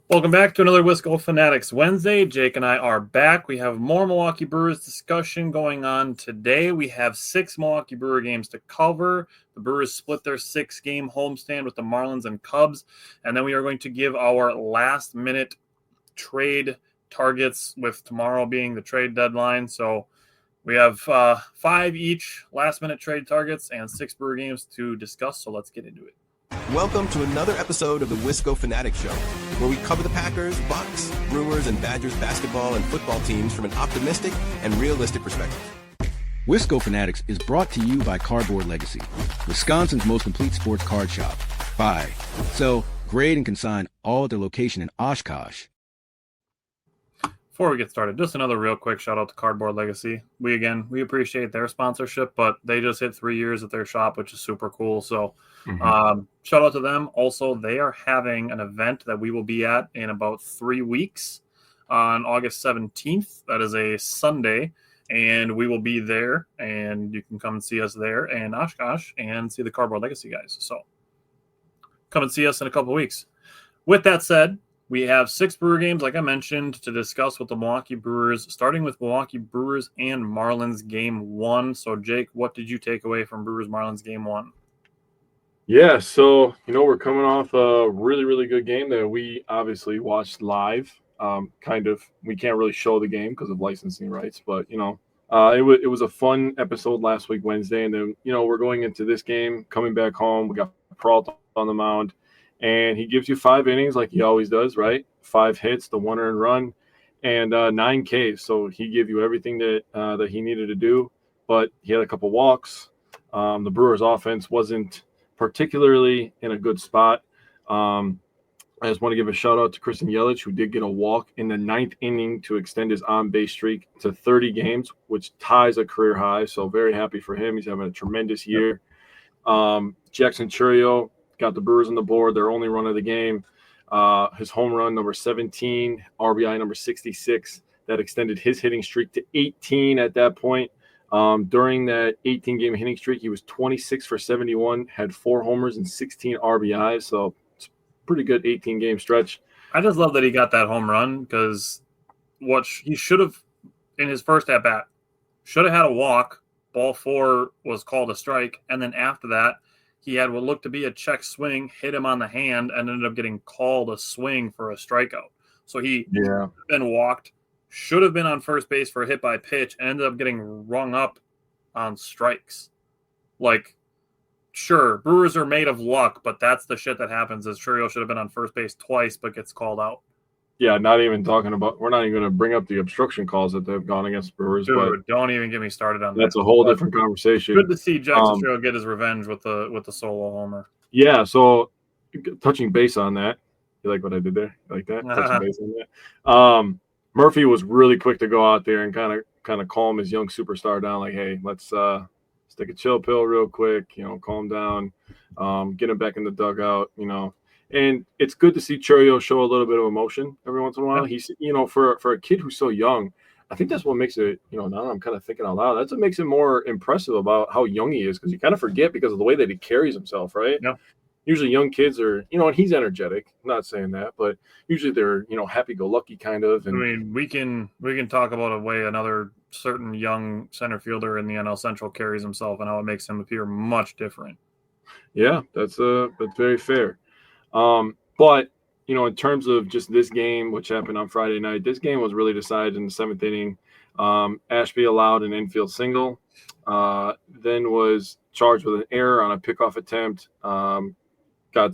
Welcome back to another Wisco Fanatics Wednesday. Jake and I are back. We have more Milwaukee Brewers discussion going on today. We have 6 Milwaukee Brewer games to cover. The Brewers split their 6-game homestand with the Marlins and Cubs. And then we are going to give our last-minute trade targets, with tomorrow being the trade deadline. So we have 5 each last-minute trade targets and 6 Brewer games to discuss. So let's get into it. Welcome to another episode of the Wisco Fanatics Show, where we cover the Packers, Bucks, Brewers, and Badgers basketball and football teams from an optimistic and realistic perspective. Wisco Fanatics is brought to you by Cardboard Legacy, Wisconsin's most complete sports card shop. Buy, sell, grade, and consign all at their location in Oshkosh. Before we get started, just another real quick shout out to Cardboard Legacy. We appreciate their sponsorship, but they just hit 3 years at their shop, which is super cool. So shout out to them. Also, they are having an event that we will be at in about 3 weeks on August 17th. That is a Sunday, and we will be there, and you can come and see us there in Oshkosh and see the Cardboard Legacy guys. So come and see us in a couple of weeks. With that said, we have 6 Brewer games, like I mentioned, to discuss with the Milwaukee Brewers, starting with Milwaukee Brewers and Marlins Game 1. So, Jake, what did you take away from Brewers-Marlins Game 1? Yeah, so, we're coming off a really, really good game that we obviously watched live. We can't really show the game because of licensing rights, but, it was a fun episode last week, Wednesday. And then, we're going into this game, coming back home. We got Peralta on the mound. And he gives you 5 innings like he always does, right? 5 hits, the 1 earned run, and 9 Ks. So he gave you everything that he needed to do. But he had a couple walks. The Brewers' offense wasn't particularly in a good spot. I just want to give a shout out to Christian Yelich, who did get a walk in the 9th inning to extend his on-base streak to 30 games, which ties a career high. So very happy for him. He's having a tremendous year. Jackson Chourio got the Brewers on the board, their only run of the game. His home run, number 17, RBI number 66, that extended his hitting streak to 18 at that point. During that 18-game hitting streak, he was 26 for 71, had 4 homers and 16 RBIs, so it's a pretty good 18-game stretch. I just love that he got that home run, because what he should have, in his first at-bat, should have had a walk. Ball 4 was called a strike, and then after that, he had what looked to be a check swing, hit him on the hand, and ended up getting called a swing for a strikeout. So he been walked, should have been on first base for a hit by pitch, and ended up getting rung up on strikes. Like, sure, Brewers are made of luck, but that's the shit that happens. Is Chourio should have been on first base twice, but gets called out. Yeah, not even talking about – we're not even going to bring up the obstruction calls that they've gone against Brewers. Dude, but don't even get me started on that. That's a whole different conversation. Good to see Jackson Chourio get his revenge with the solo homer. Yeah, so touching base on that. You like what I did there? You like that? Touching base on that. Murphy was really quick to go out there and kind of calm his young superstar down, like, hey, let's take a chill pill real quick, calm down, get him back in the dugout, And it's good to see Chourio show a little bit of emotion every once in a while. He's, for a kid who's so young, I think that's what makes it, now that I'm kind of thinking out loud, that's what makes it more impressive about how young he is, because you kind of forget because of the way that he carries himself, right? Yeah. Usually young kids are, and he's energetic. I'm not saying that, but usually they're, happy-go-lucky kind of. And, I mean, we can talk about a way another certain young center fielder in the NL Central carries himself and how it makes him appear much different. Yeah, that's very fair. But, in terms of just this game, which happened on Friday night, this game was really decided in the 7th inning. Ashby allowed an infield single, then was charged with an error on a pickoff attempt.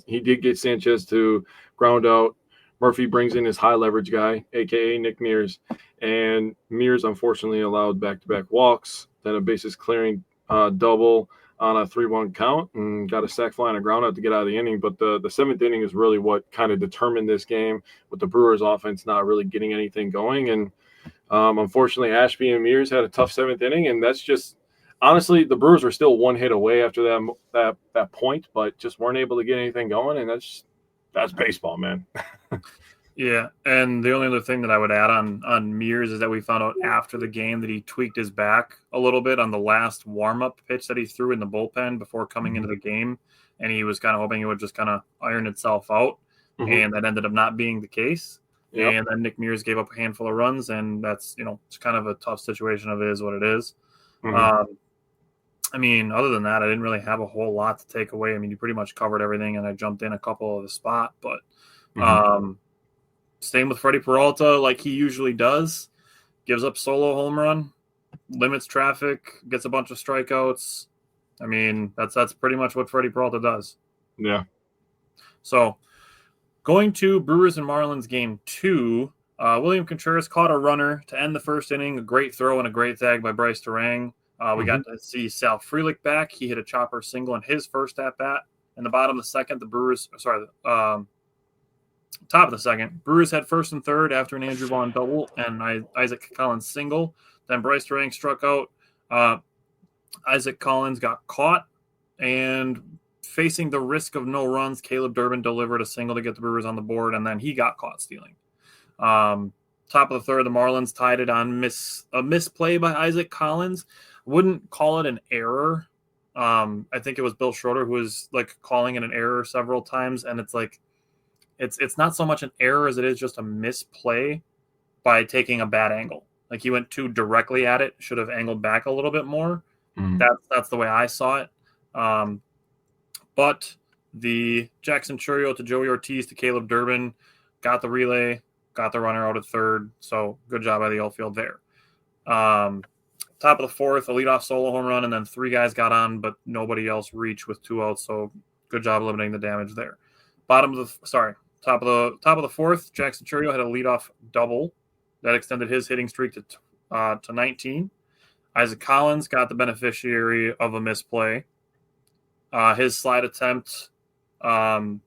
He did get Sanchez to ground out. Murphy brings in his high leverage guy, a.k.a. Nick Mears. And Mears, unfortunately, allowed back-to-back walks, then a bases clearing double on a 3-1 count, and got a sac fly and a ground out to get out of the inning. But the 7th inning is really what kind of determined this game, with the Brewers offense not really getting anything going. And unfortunately, Ashby and Mears had a tough 7th inning, and that's just honestly, the Brewers were still 1 hit away after that point, but just weren't able to get anything going, and that's baseball, man. Yeah, and the only other thing that I would add on Mears is that we found out after the game that he tweaked his back a little bit on the last warm-up pitch that he threw in the bullpen before coming into the game, and he was kind of hoping it would just kind of iron itself out. and that ended up not being the case. Yep. And then Nick Mears gave up a handful of runs, and that's, it's kind of a tough situation of it is what it is. I mean, other than that, I didn't really have a whole lot to take away. I mean, you pretty much covered everything, and I jumped in a couple of the spot. But same with Freddie Peralta, like he usually does. Gives up solo home run, limits traffic, gets a bunch of strikeouts. I mean, that's pretty much what Freddie Peralta does. Yeah. So going to Brewers and Marlins game 2, William Contreras caught a runner to end the first inning. A great throw and a great tag by Bryce Durang. We got to see Sal Frelick back. He hit a chopper single in his first at-bat. In the bottom of the second, top of the second, Brewers had first and third after an Andrew Vaughn double and Isaac Collins single. Then Bryce Durang struck out. Isaac Collins got caught, and facing the risk of no runs, Caleb Durbin delivered a single to get the Brewers on the board, and then he got caught stealing. Top of the third, the Marlins tied it on a misplay by Isaac Collins. Wouldn't call it an error. I think it was Bill Schroeder who was like calling it an error several times, and it's like it's not so much an error as it is just a misplay by taking a bad angle. Like he went too directly at it, should have angled back a little bit more. That's the way I saw it. But the Jackson Churio to Joey Ortiz to Caleb Durbin got the relay, got the runner out at third. So good job by the outfield there. Top of the fourth, a leadoff solo home run, and then 3 guys got on, but nobody else reached with 2 outs. So good job limiting the damage there. Top of the fourth, Jackson Churio had a leadoff double that extended his hitting streak to 19. Isaac Collins got the beneficiary of a misplay. His slide attempt, the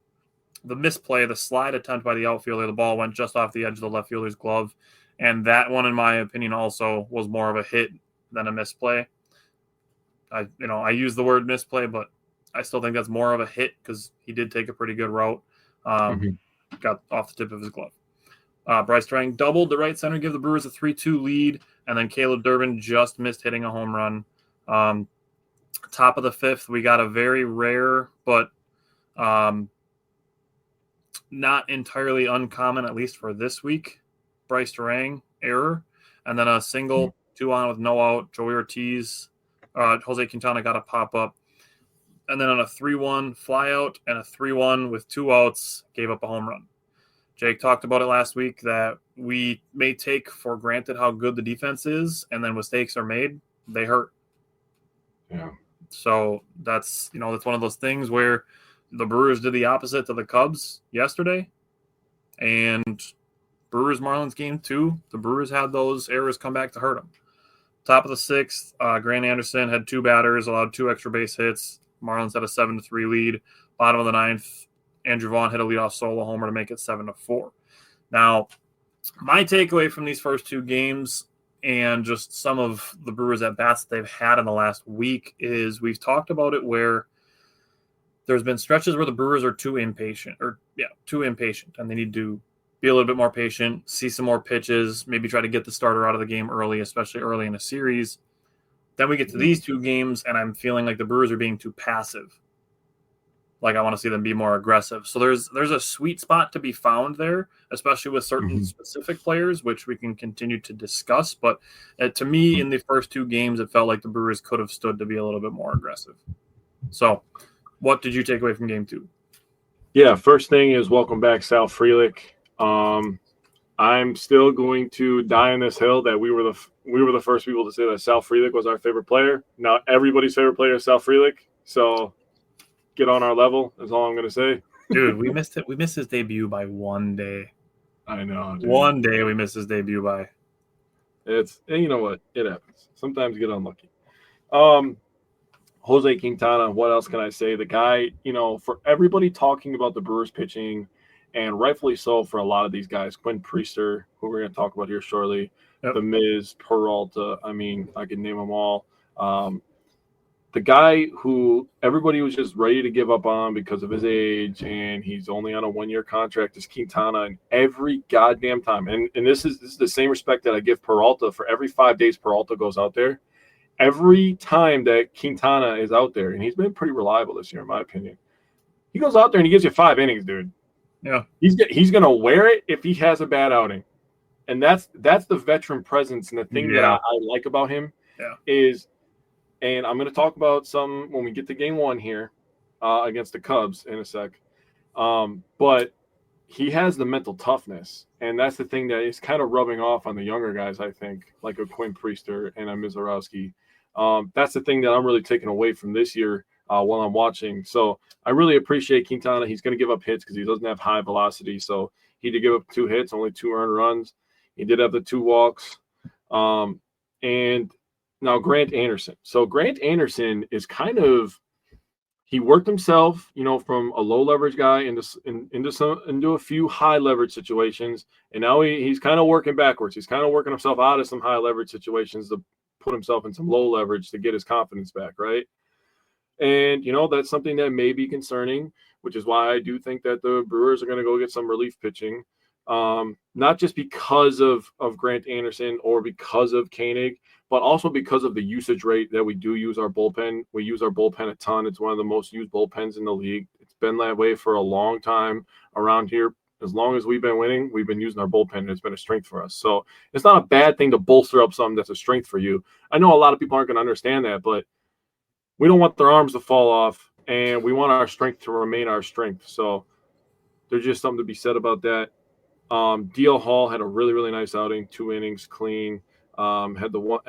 slide attempt by the outfielder, the ball went just off the edge of the left fielder's glove. And that one, in my opinion, also was more of a hit than a misplay. I use the word misplay, but I still think that's more of a hit because he did take a pretty good route. Got off the tip of his glove. Bryce Durang doubled the right center, give the Brewers a 3-2 lead, and then Caleb Durbin just missed hitting a home run. Top of the fifth, we got a very rare but not entirely uncommon, at least for this week, Bryce Durang error, and then a single, 2 on with no out. Joey Ortiz, Jose Quintana got a pop-up, and then on a 3-1 flyout and a 3-1 with 2 outs, gave up a home run. Jake talked about it last week that we may take for granted how good the defense is, and then mistakes are made, they hurt. Yeah. So that's one of those things where the Brewers did the opposite to the Cubs yesterday, and Brewers Marlins game 2, the Brewers had those errors come back to hurt them. Top of the sixth, Grant Anderson had 2 batters, allowed 2 extra base hits. Marlins had a 7-3 lead. Bottom of the ninth, Andrew Vaughn hit a leadoff solo homer to make it 7-4. Now, my takeaway from these first 2 games and just some of the Brewers at bats that they've had in the last week is we've talked about it where there's been stretches where the Brewers are too impatient, and they need to be a little bit more patient, see some more pitches, maybe try to get the starter out of the game early, especially early in a series. Then we get to these 2 games, and I'm feeling like the Brewers are being too passive. Like I want to see them be more aggressive. So there's a sweet spot to be found there, especially with certain specific players, which we can continue to discuss. But to me, in the first 2 games, it felt like the Brewers could have stood to be a little bit more aggressive. So what did you take away from game 2? Yeah, first thing is welcome back, Sal Frelick. I'm still going to die on this hill that we were the first people to say that Sal Frelick was our favorite player. Now everybody's favorite player is Sal Frelick. So get on our level is all I'm going to say. Dude, we missed it. We missed his debut by 1 day. I know. Dude. 1 day we missed his debut by. And you know what? It happens. Sometimes you get unlucky. Jose Quintana, what else can I say? The guy, for everybody talking about the Brewers pitching, and rightfully so for a lot of these guys, Quinn Priester, who we're going to talk about here shortly, The Miz, Peralta, I mean, I can name them all. The guy who everybody was just ready to give up on because of his age and he's only on a 1-year contract is Quintana, and every goddamn time. And this is the same respect that I give Peralta for every 5 days Peralta goes out there. Every time that Quintana is out there, and he's been pretty reliable this year in my opinion, he goes out there and he gives you 5 innings, dude. Yeah. He's going to wear it if he has a bad outing. And that's the veteran presence. And the thing that I like about him is, and I'm going to talk about some when we get to game one here against the Cubs in a sec. But he has the mental toughness. And that's the thing that is kind of rubbing off on the younger guys, I think, like a Quinn Priester and a Mizorowski. That's the thing that I'm really taking away from this year while I'm watching. So I really appreciate Quintana. He's going to give up hits because he doesn't have high velocity. So he did give up 2 hits, only 2 earned runs. He did have the 2 walks. And now Grant Anderson. So Grant Anderson is kind of – he worked himself, from a low leverage guy into a few high leverage situations. And now he's kind of working backwards. He's kind of working himself out of some high leverage situations to put himself in some low leverage to get his confidence back, right? And, that's something that may be concerning, which is why I do think that the Brewers are going to go get some relief pitching. Not just because of Grant Anderson or because of Koenig, but also because of the usage rate that we do use our bullpen. We use our bullpen a ton. It's one of the most used bullpens in the league. It's been that way for a long time around here. As long as we've been winning, we've been using our bullpen, and it's been a strength for us. So it's not a bad thing to bolster up something that's a strength for you. I know a lot of people aren't going to understand that, but we don't want their arms to fall off, and we want our strength to remain our strength. So there's just something to be said about that. D.L. Hall had a really, really nice outing, 2 innings, clean. Had the one,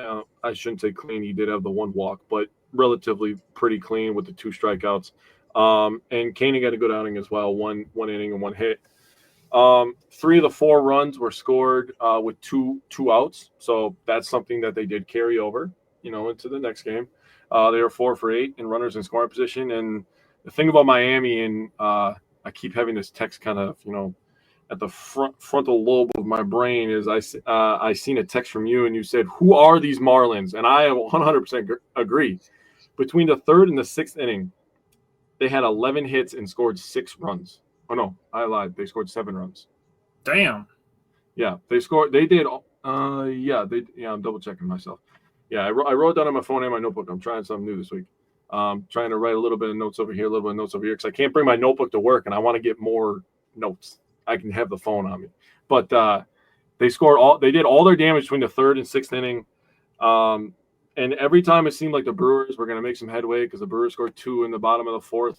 I shouldn't say clean. He did have the 1 walk, but relatively pretty clean with the 2 strikeouts. And Koenig got a good outing as well, one inning and 1 hit. 3 of the 4 runs were scored with two outs. So that's something that they did carry over, into the next game. They were 4 for 8 in runners in scoring position. And the thing about Miami, and I keep having this text kind of, at the frontal lobe of my brain, is I seen a text from you and you said, who are these Marlins? And I 100% agree. Between the 3rd and the 6th inning, they had 11 hits and scored 6 runs. Oh, no, I lied. They scored 7 runs. Damn. Yeah, they scored. They did. I'm double checking myself. Yeah, I wrote down on my phone and my notebook. I'm trying something new this week. Trying to write a little bit of notes over here, a little bit of notes over here, because I can't bring my notebook to work and I want to get more notes. I can have the phone on me. But they did all their damage between the 3rd and 6th inning. And every time it seemed like the Brewers were going to make some headway because the Brewers scored 2 in the bottom of the 4th.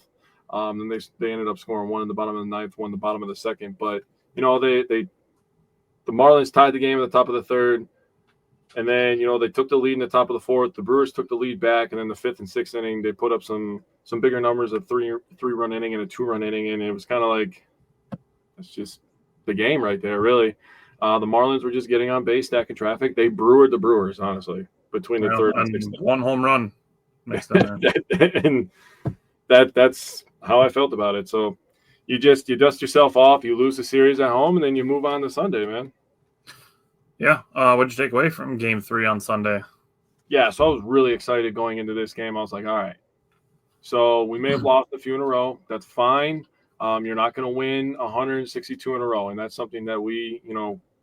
And they ended up scoring 1 in the bottom of the 9th, 1 in the bottom of the 2nd. But, the Marlins tied the game at the top of the 3rd. And then, they took the lead in the top of the 4th. The Brewers took the lead back. And then the 5th and 6th inning, they put up some bigger numbers, a 3-run inning and a 2-run inning. And it was kind of like, it's just the game right there, really. The Marlins were just getting on base, stacking traffic. They brewered the Brewers, honestly, between the 3rd and 6th. 1 home run makes that. And that's how I felt about it. So you dust yourself off, you lose the series at home, and then you move on to Sunday, man. Yeah. What'd you take away from Game 3 on Sunday? Yeah, so I was really excited going into this game. I was like, all right. So we may have lost a few in a row. That's fine. You're not going to win 162 in a row, and that's something that we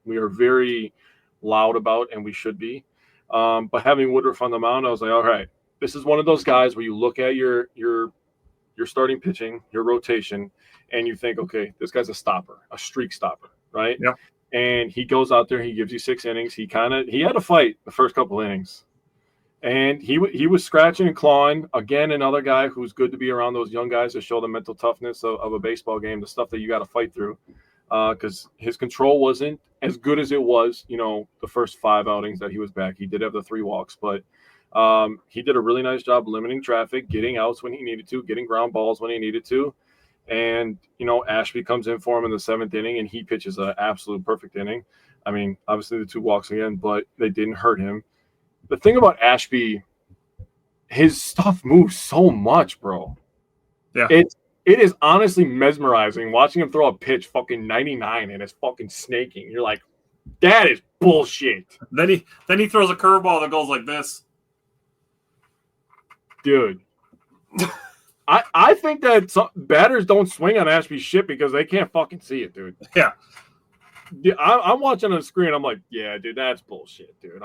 are very loud about, and we should be. But having Woodruff on the mound, I was like, all right, this is one of those guys where you look at your starting pitching, your rotation, and you think, okay, this guy's a stopper, a streak stopper, right? Yeah. And he goes out there, he gives you 6 innings. He had a fight the first couple innings. And he was scratching and clawing. Again, another guy who's good to be around those young guys to show the mental toughness of a baseball game, the stuff that you got to fight through. Because his control wasn't as good as it was, the first 5 outings that he was back. He did have the 3 walks, but he did a really nice job limiting traffic, getting outs when he needed to, getting ground balls when he needed to. And, Ashby comes in for him in the 7th inning, and he pitches an absolute perfect inning. I mean, obviously the 2 walks again, but they didn't hurt him. The thing about Ashby, his stuff moves so much, bro. Yeah. It is honestly mesmerizing watching him throw a pitch fucking 99 and it's fucking snaking. You're like, that is bullshit. Then he throws a curveball that goes like this. Dude. I think that some batters don't swing on Ashby's shit because they can't fucking see it, dude. Yeah. I'm watching on the screen. I'm like, yeah, dude, that's bullshit, dude.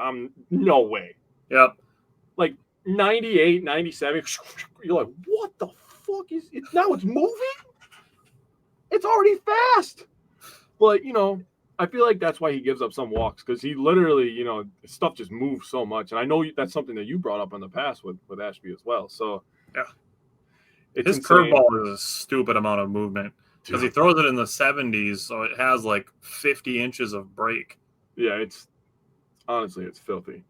No way. Yep. Like 98, 97. You're like, what the fuck is it? Now it's moving? It's already fast. But, I feel like that's why he gives up some walks, because he literally, stuff just moves so much. And I know that's something that you brought up in the past with Ashby as well. So, yeah. His curveball is a stupid amount of movement because he throws it in the 70s, so it has like 50 inches of break. Yeah, it's filthy.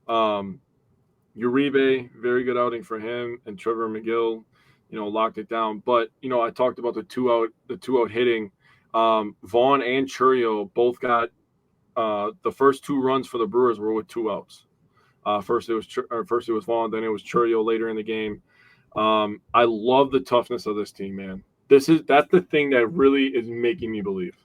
Uribe, very good outing for him, and Trevor McGill, locked it down. But I talked about the two out hitting. Vaughn and Churio both got the first 2 runs for the Brewers were with 2 outs. First it was Vaughn, then it was Churio later in the game. I love the toughness of this team, man. That's the thing that really is making me believe.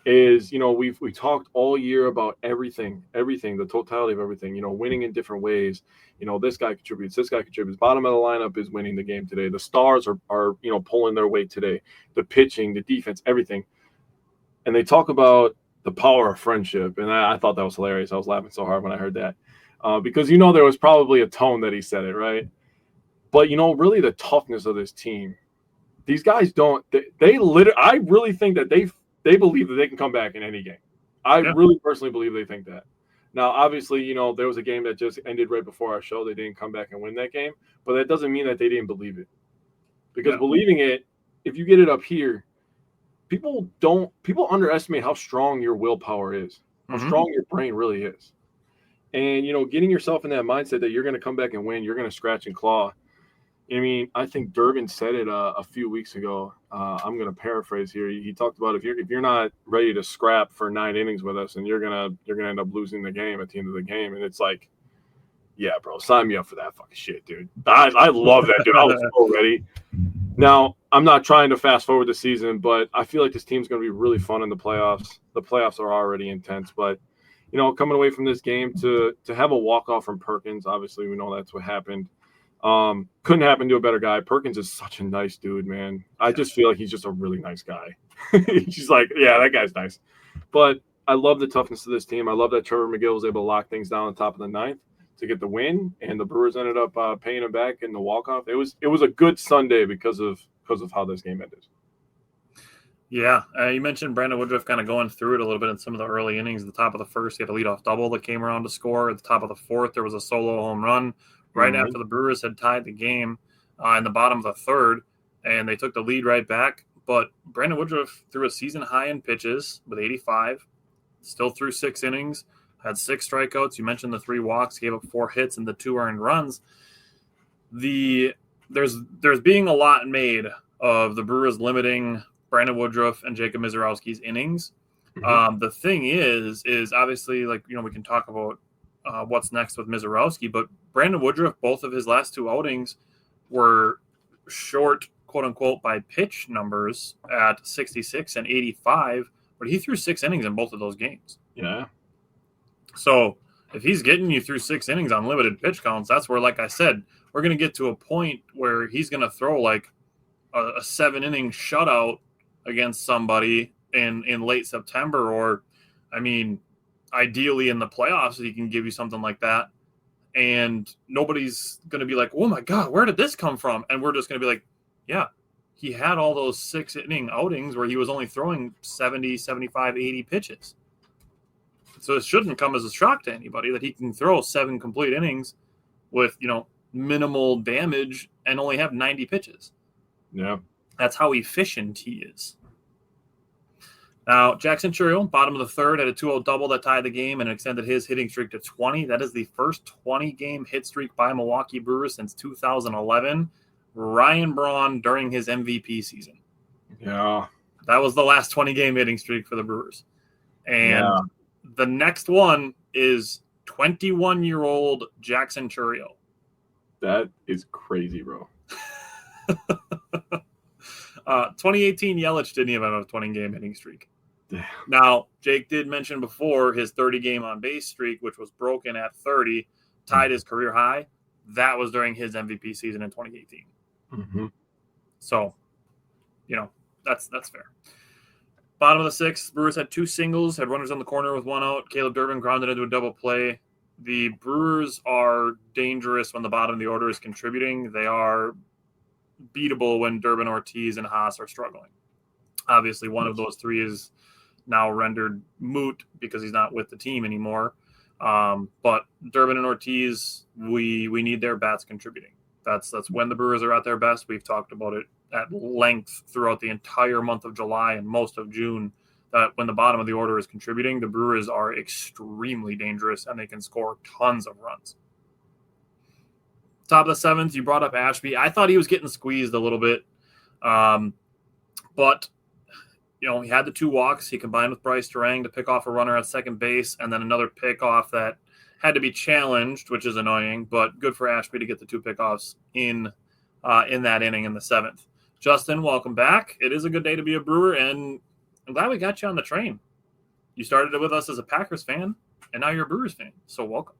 Is we talked all year about everything, the totality of everything. Winning in different ways. This guy contributes. Bottom of the lineup is winning the game today. The stars are pulling their weight today. The pitching, the defense, everything. And they talk about the power of friendship, and I thought that was hilarious. I was laughing so hard when I heard that, because there was probably a tone that he said it, right? But really the toughness of this team. These guys don't. I really think that they believe that they can come back in any game. I really personally believe they think that. Now, obviously, there was a game that just ended right before our show. They didn't come back and win that game, but that doesn't mean that they didn't believe it. Because believing it, if you get it up here, people underestimate how strong your willpower is, how strong your brain really is. And, getting yourself in that mindset that you're going to come back and win, you're going to scratch and claw. I mean, I think Durbin said it a few weeks ago. I'm going to paraphrase here. He talked about if you're not ready to scrap for 9 innings with us, and you're gonna end up losing the game at the end of the game. And it's like, yeah, bro, sign me up for that fucking shit, dude. I love that, dude. I was so ready. Now, I'm not trying to fast forward the season, but I feel like this team's going to be really fun in the playoffs. The playoffs are already intense, but coming away from this game to have a walk-off from Perkins, obviously we know that's what happened. Couldn't happen to a better guy. Perkins is such a nice dude, man. I just feel like he's just a really nice guy. He's like, yeah, that guy's nice. But I love the toughness of this team. I love that Trevor McGill was able to lock things down on top of the 9th to get the win, and the Brewers ended up paying him back in the walk-off. It was a good Sunday because of how this game ended. Yeah, you mentioned Brandon Woodruff kind of going through it a little bit in some of the early innings. At the top of the first, he had a leadoff double that came around to score. At the top of the 4th, there was a solo home run right after the Brewers had tied the game in the bottom of the 3rd, and they took the lead right back. But Brandon Woodruff threw a season high in pitches with 85, still threw 6 innings, had 6 strikeouts. You mentioned the 3 walks, gave up 4 hits and the 2 earned runs. There's being a lot made of the Brewers limiting Brandon Woodruff and Jacob Misiorowski's innings. The thing is obviously, like, we can talk about what's next with Misiorowski, but Brandon Woodruff, both of his last 2 outings were short, quote unquote, by pitch numbers at 66 and 85, but he threw 6 innings in both of those games. Yeah. So if he's getting you through 6 innings on limited pitch counts, that's where, like I said, we're going to get to a point where he's going to throw like a 7-inning shutout against somebody in late September, or, I mean, ideally in the playoffs, he can give you something like that. And nobody's going to be like, oh my God, where did this come from? And we're just going to be like, yeah, he had all those 6-inning outings where he was only throwing 70, 75, 80 pitches. So it shouldn't come as a shock to anybody that he can throw 7 complete innings with, minimal damage and only have 90 pitches. Yeah. That's how efficient he is. Now, Jackson Churio, bottom of the 3rd, had a 2-0 double that tied the game and extended his hitting streak to 20. That is the first 20-game hit streak by Milwaukee Brewers since 2011. Ryan Braun during his MVP season. Yeah. That was the last 20-game hitting streak for the Brewers. And the next one is 21-year-old Jackson Churio. That is crazy, bro. 2018, Yelich didn't even have a 20-game hitting streak. Damn. Now, Jake did mention before his 30-game on-base streak, which was broken at 30, tied his career high. That was during his MVP season in 2018. So, that's fair. Bottom of the 6th, Brewers had 2 singles, had runners on the corner with 1 out. Caleb Durbin grounded into a double play. The Brewers are dangerous when the bottom of the order is contributing. They are beatable when Durbin, Ortiz, and Haas are struggling. Obviously, one of those three is now rendered moot because he's not with the team anymore. But Durbin and Ortiz, we need their bats contributing. That's when the Brewers are at their best. We've talked about it at length throughout the entire month of July and most of June, that when the bottom of the order is contributing, the Brewers are extremely dangerous and they can score tons of runs. Top of the seventh, you brought up Ashby. I thought he was getting squeezed a little bit. But, he had the 2 walks. He combined with Bryce Durang to pick off a runner at second base, and then another pickoff that had to be challenged, which is annoying, but good for Ashby to get the 2 pickoffs in that inning in the 7th. Justin, welcome back. It is a good day to be a Brewer, and I'm glad we got you on the train. You started it with us as a Packers fan, and now you're a Brewers fan, so welcome.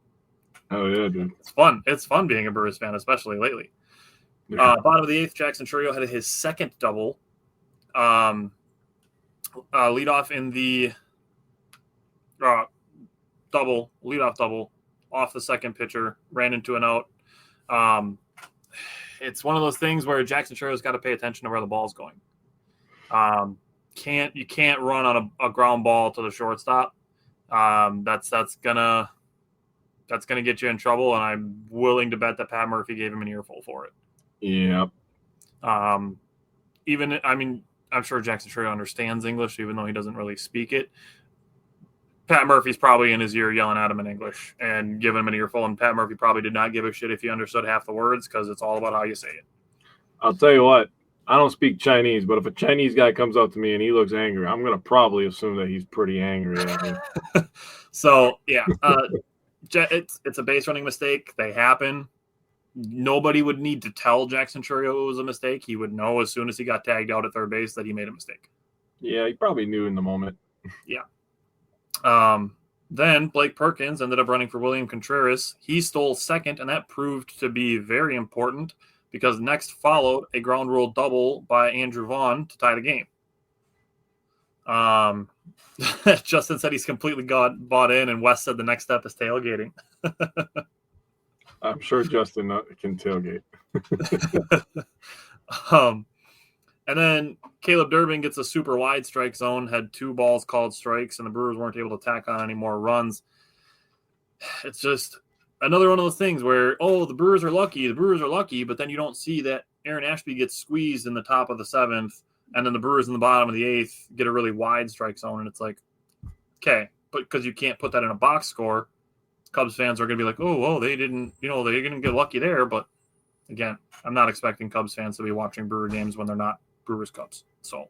Oh, yeah, dude. It's fun. It's fun being a Brewers fan, especially lately. Yeah. Bottom of the 8th, Jackson Chourio had his second double. Lead off in the leadoff double off the second pitcher, ran into an out. It's one of those things where Jackson Chourio's got to pay attention to where the ball's going. You can't run on a ground ball to the shortstop. That's gonna get you in trouble, and I'm willing to bet that Pat Murphy gave him an earful for it. Yeah. I'm sure Jackson Chourio understands English, even though he doesn't really speak it. Pat Murphy's probably in his ear yelling at him in English and giving him an earful, and Pat Murphy probably did not give a shit if he understood half the words, because it's all about how you say it. I'll tell you what, I don't speak Chinese, but if a Chinese guy comes up to me and he looks angry, I'm going to probably assume that he's pretty angry at me. So, yeah, it's a base running mistake. They happen. Nobody would need to tell Jackson Chourio it was a mistake. He would know as soon as he got tagged out at third base that he made a mistake. Yeah, he probably knew in the moment. Yeah. Then Blake Perkins ended up running for William Contreras. He stole second, and that proved to be very important because next followed a ground rule double by Andrew Vaughn to tie the game. Justin said he's completely bought in, and Wes said the next step is tailgating. I'm sure Justin can tailgate. And then Caleb Durbin gets a super wide strike zone, had 2 balls called strikes, and the Brewers weren't able to tack on any more runs. It's just another one of those things where, the Brewers are lucky, but then you don't see that Aaron Ashby gets squeezed in the top of the 7th, and then the Brewers in the bottom of the 8th get a really wide strike zone, and it's like, okay, but because you can't put that in a box score, Cubs fans are going to be like, they didn't get lucky there. But again, I'm not expecting Cubs fans to be watching Brewer games when they're not Brewers Cubs. So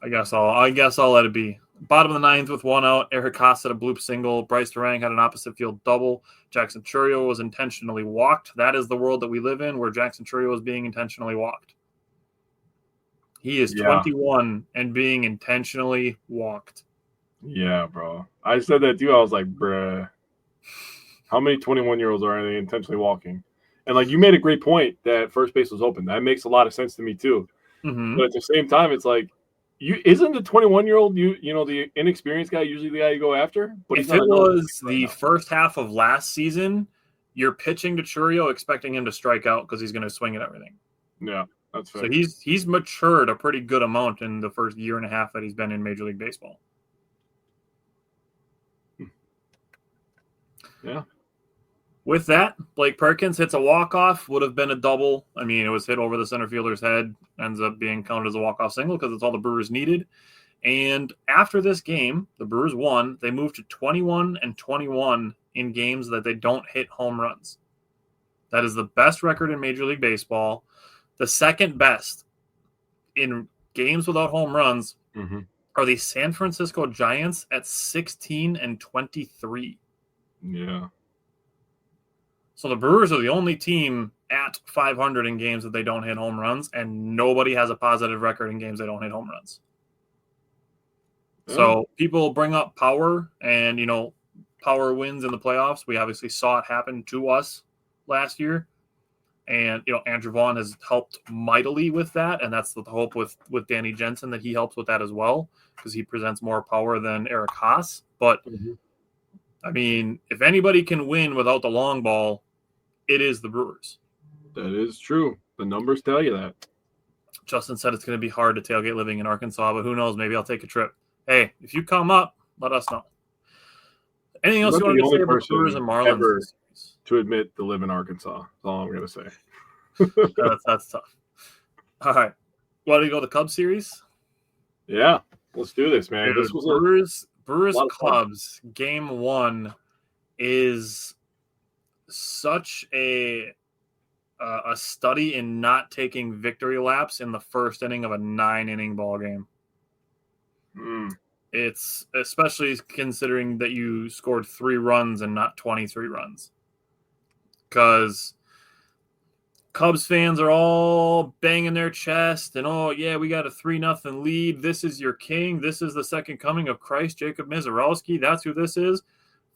I guess I'll let it be. Bottom of the 9th with 1 out, Eric Haas had a bloop single. Bryce Durang had an opposite field double. Jackson Chourio was intentionally walked. That is the world that we live in, where Jackson Chourio is being intentionally walked. He is 21 and being intentionally walked. Yeah, bro. I said that too. I was like, bruh, how many 21-year-olds are they intentionally walking? And, you made a great point that first base was open. That makes a lot of sense to me too. Mm-hmm. But at the same time, it's like, isn't the 21-year-old, the inexperienced guy usually the guy you go after? But if it was the first half of last season, you're pitching to Chourio expecting him to strike out because he's going to swing at everything. Yeah, that's fair. So he's matured a pretty good amount in the first year and a half that he's been in Major League Baseball. Yeah. With that, Blake Perkins hits a walk-off, would have been a double. I mean, it was hit over the center fielder's head, ends up being counted as a walk-off single because it's all the Brewers needed. And after this game, the Brewers won. They moved to 21-21 in games that they don't hit home runs. That is the best record in Major League Baseball. The second best in games without home runs are the San Francisco Giants at 16-23. Yeah. So the Brewers are the only team at 500 in games that they don't hit home runs, and nobody has a positive record in games they don't hit home runs. So people bring up power, and, power wins in the playoffs. We obviously saw it happen to us last year. And, Andrew Vaughn has helped mightily with that, and that's the hope with Danny Jensen, that he helps with that as well, because he presents more power than Eric Haas. But, I mean, if anybody can win without the long ball, it is the Brewers. That is true. The numbers tell you that. Justin said it's going to be hard to tailgate living in Arkansas, but who knows? Maybe I'll take a trip. Hey, if you come up, let us know. Anything else you want to say about Brewers and Marlins? Ever to admit to live in Arkansas. That's all I'm going to say. That's tough. All right. Want to go to the Cubs series? Yeah, let's do this, man. Dude, this was Brewers Cubs game 1 is such a study in not taking victory laps in the first inning of a 9-inning ball game. It's especially considering that you scored 3 runs and not 23 runs. Because Cubs fans are all banging their chest and, oh, yeah, we got a 3-0 lead. This is your king. This is the second coming of Christ, Jacob Mizorowski. That's who this is.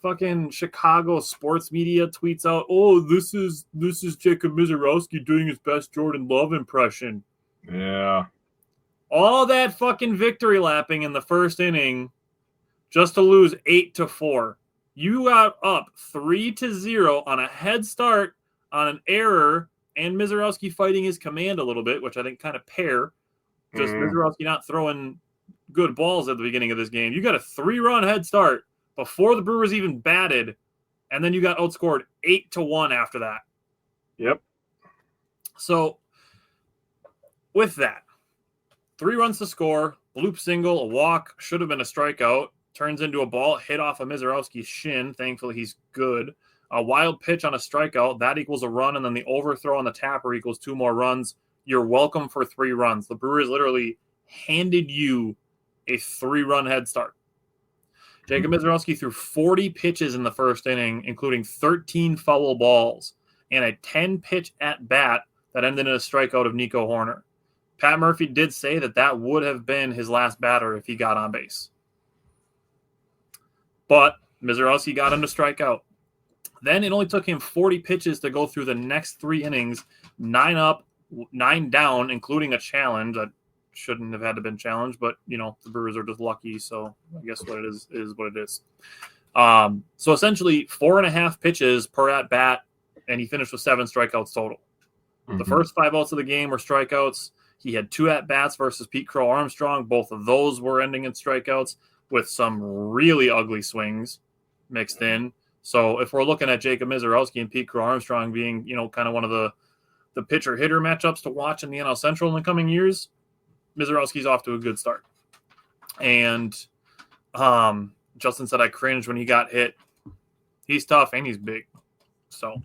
Fucking Chicago sports media tweets out, oh, this is Jacob Mizorowski doing his best Jordan Love impression. Yeah. All that fucking victory lapping in the first inning just to lose 8-4. You got up 3-0 on a head start on an error and Mizorowski fighting his command a little bit, which I think kind of pair. Just Mizorowski not throwing good balls at the beginning of this game. You got a 3-run head start before the Brewers even batted, and then you got outscored 8-1 after that. Yep. So with that, 3 runs to score, bloop single, a walk, should have been a strikeout, turns into a ball hit off of Mizorowski's shin. Thankfully, he's good. A wild pitch on a strikeout, that equals a run, and then the overthrow on the tapper equals 2 more runs. You're welcome for 3 runs. The Brewers literally handed you a 3-run head start. Jacob Mizorowski threw 40 pitches in the first inning, including 13 foul balls, and a 10-pitch at-bat that ended in a strikeout of Nico Horner. Pat Murphy did say that would have been his last batter if he got on base. But Mizorowski got him to strike out. Then it only took him 40 pitches to go through the next 3 innings, 9 up, 9 down, including a challenge that shouldn't have had to been challenged, but, you know, the Brewers are just lucky, so I guess what it is what it is. So essentially 4.5 pitches per at-bat, and he finished with 7 strikeouts total. The first 5 outs of the game were strikeouts. He had 2 at-bats versus Pete Crow Armstrong. Both of those were ending in strikeouts with some really ugly swings mixed in. So if we're looking at Jacob Mizorowski and Pete Crow Armstrong being, you know, kind of one of the pitcher-hitter matchups to watch in the NL Central in the coming years, Mizorowski's off to a good start. And Justin said I cringed when he got hit. He's tough and he's big. So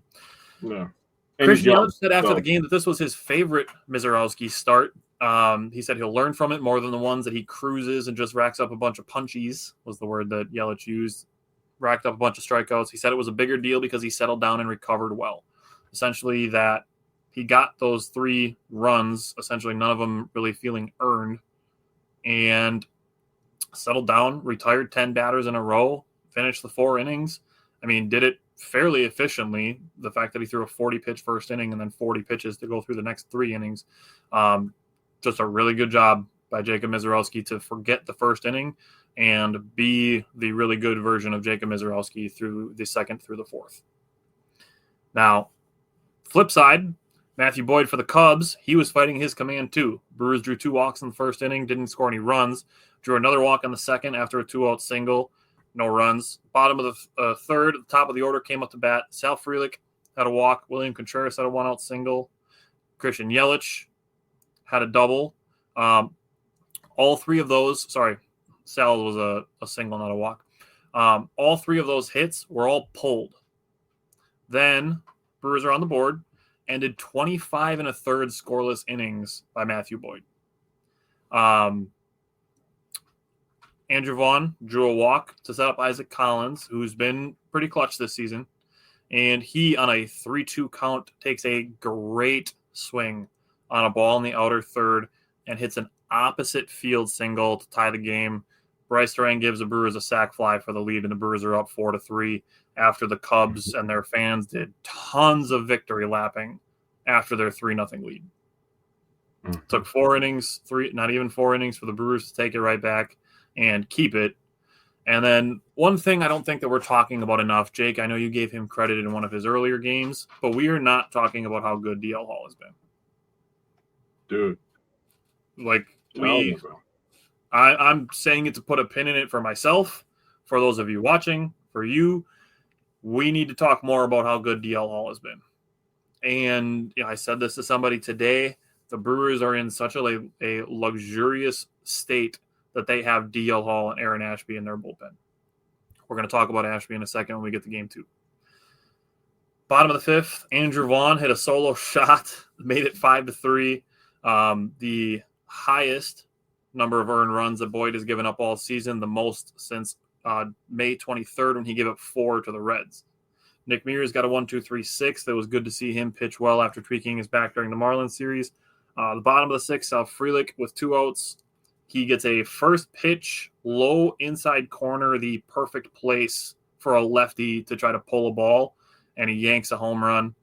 yeah. Christian Yelich said after the game that this was his favorite Mizorowski start. He said he'll learn from it more than the ones that he cruises and just racks up a bunch of punchies, was the word that Yelich used. Racked up a bunch of strikeouts. He said it was a bigger deal because he settled down and recovered well. Essentially that he got those 3 runs, essentially none of them really feeling earned, and settled down, retired 10 batters in a row, finished the 4 innings. I mean, did it fairly efficiently. The fact that he threw a 40-pitch first inning and then 40 pitches to go through the next 3 innings. Just a really good job by Jacob Mizorowski to forget the first inning and be the really good version of Jacob Mizorowski through the second through the 4th. Now, flip side, Matthew Boyd for the Cubs, he was fighting his command too. Brewers drew 2 walks in the first inning, didn't score any runs. Drew another walk in the second after a 2-out single, no runs. Bottom of the third, at the top of the order, came up to bat. Sal Frelick had a walk. William Contreras had a 1-out single. Christian Yelich had a double. All 3 of those, Sal was a single, not a walk. All 3 of those hits were all pulled. Then Brewers are on the board, ended 25 1/3 scoreless innings by Matthew Boyd. Andrew Vaughn drew a walk to set up Isaac Collins, who's been pretty clutch this season. And he, on a 3-2 count, takes a great swing on a ball in the outer third and hits an opposite field single to tie the game. Bryce Durant gives the Brewers a sac fly for the lead, and the Brewers are up 4-3 after the Cubs and their fans did tons of victory lapping after their 3-0 lead. Took 4 innings, not even 4 innings for the Brewers to take it right back and keep it. And then one thing I don't think that we're talking about enough, Jake, I know you gave him credit in one of his earlier games, but we are not talking about how good DL Hall has been. Dude, Like Telling you, bro. I'm saying it to put a pin in it for myself, for those of you watching, for you. We need to talk more about how good DL Hall has been. And I said this to somebody today. The Brewers are in such a luxurious state that they have DL Hall and Aaron Ashby in their bullpen. We're going to talk about Ashby in a second when we get to game 2. Bottom of the 5th, Andrew Vaughn hit a solo shot, made it 5-3. The highest number of earned runs that Boyd has given up all season, the most since May 23rd when he gave up 4 to the Reds. Nick Mears got a 1-2-3-6. That was good to see him pitch well after tweaking his back during the Marlins series. The bottom of the 6th, Sal Frelick with 2 outs. He gets a first pitch, low inside corner, the perfect place for a lefty to try to pull a ball, and he yanks a home run.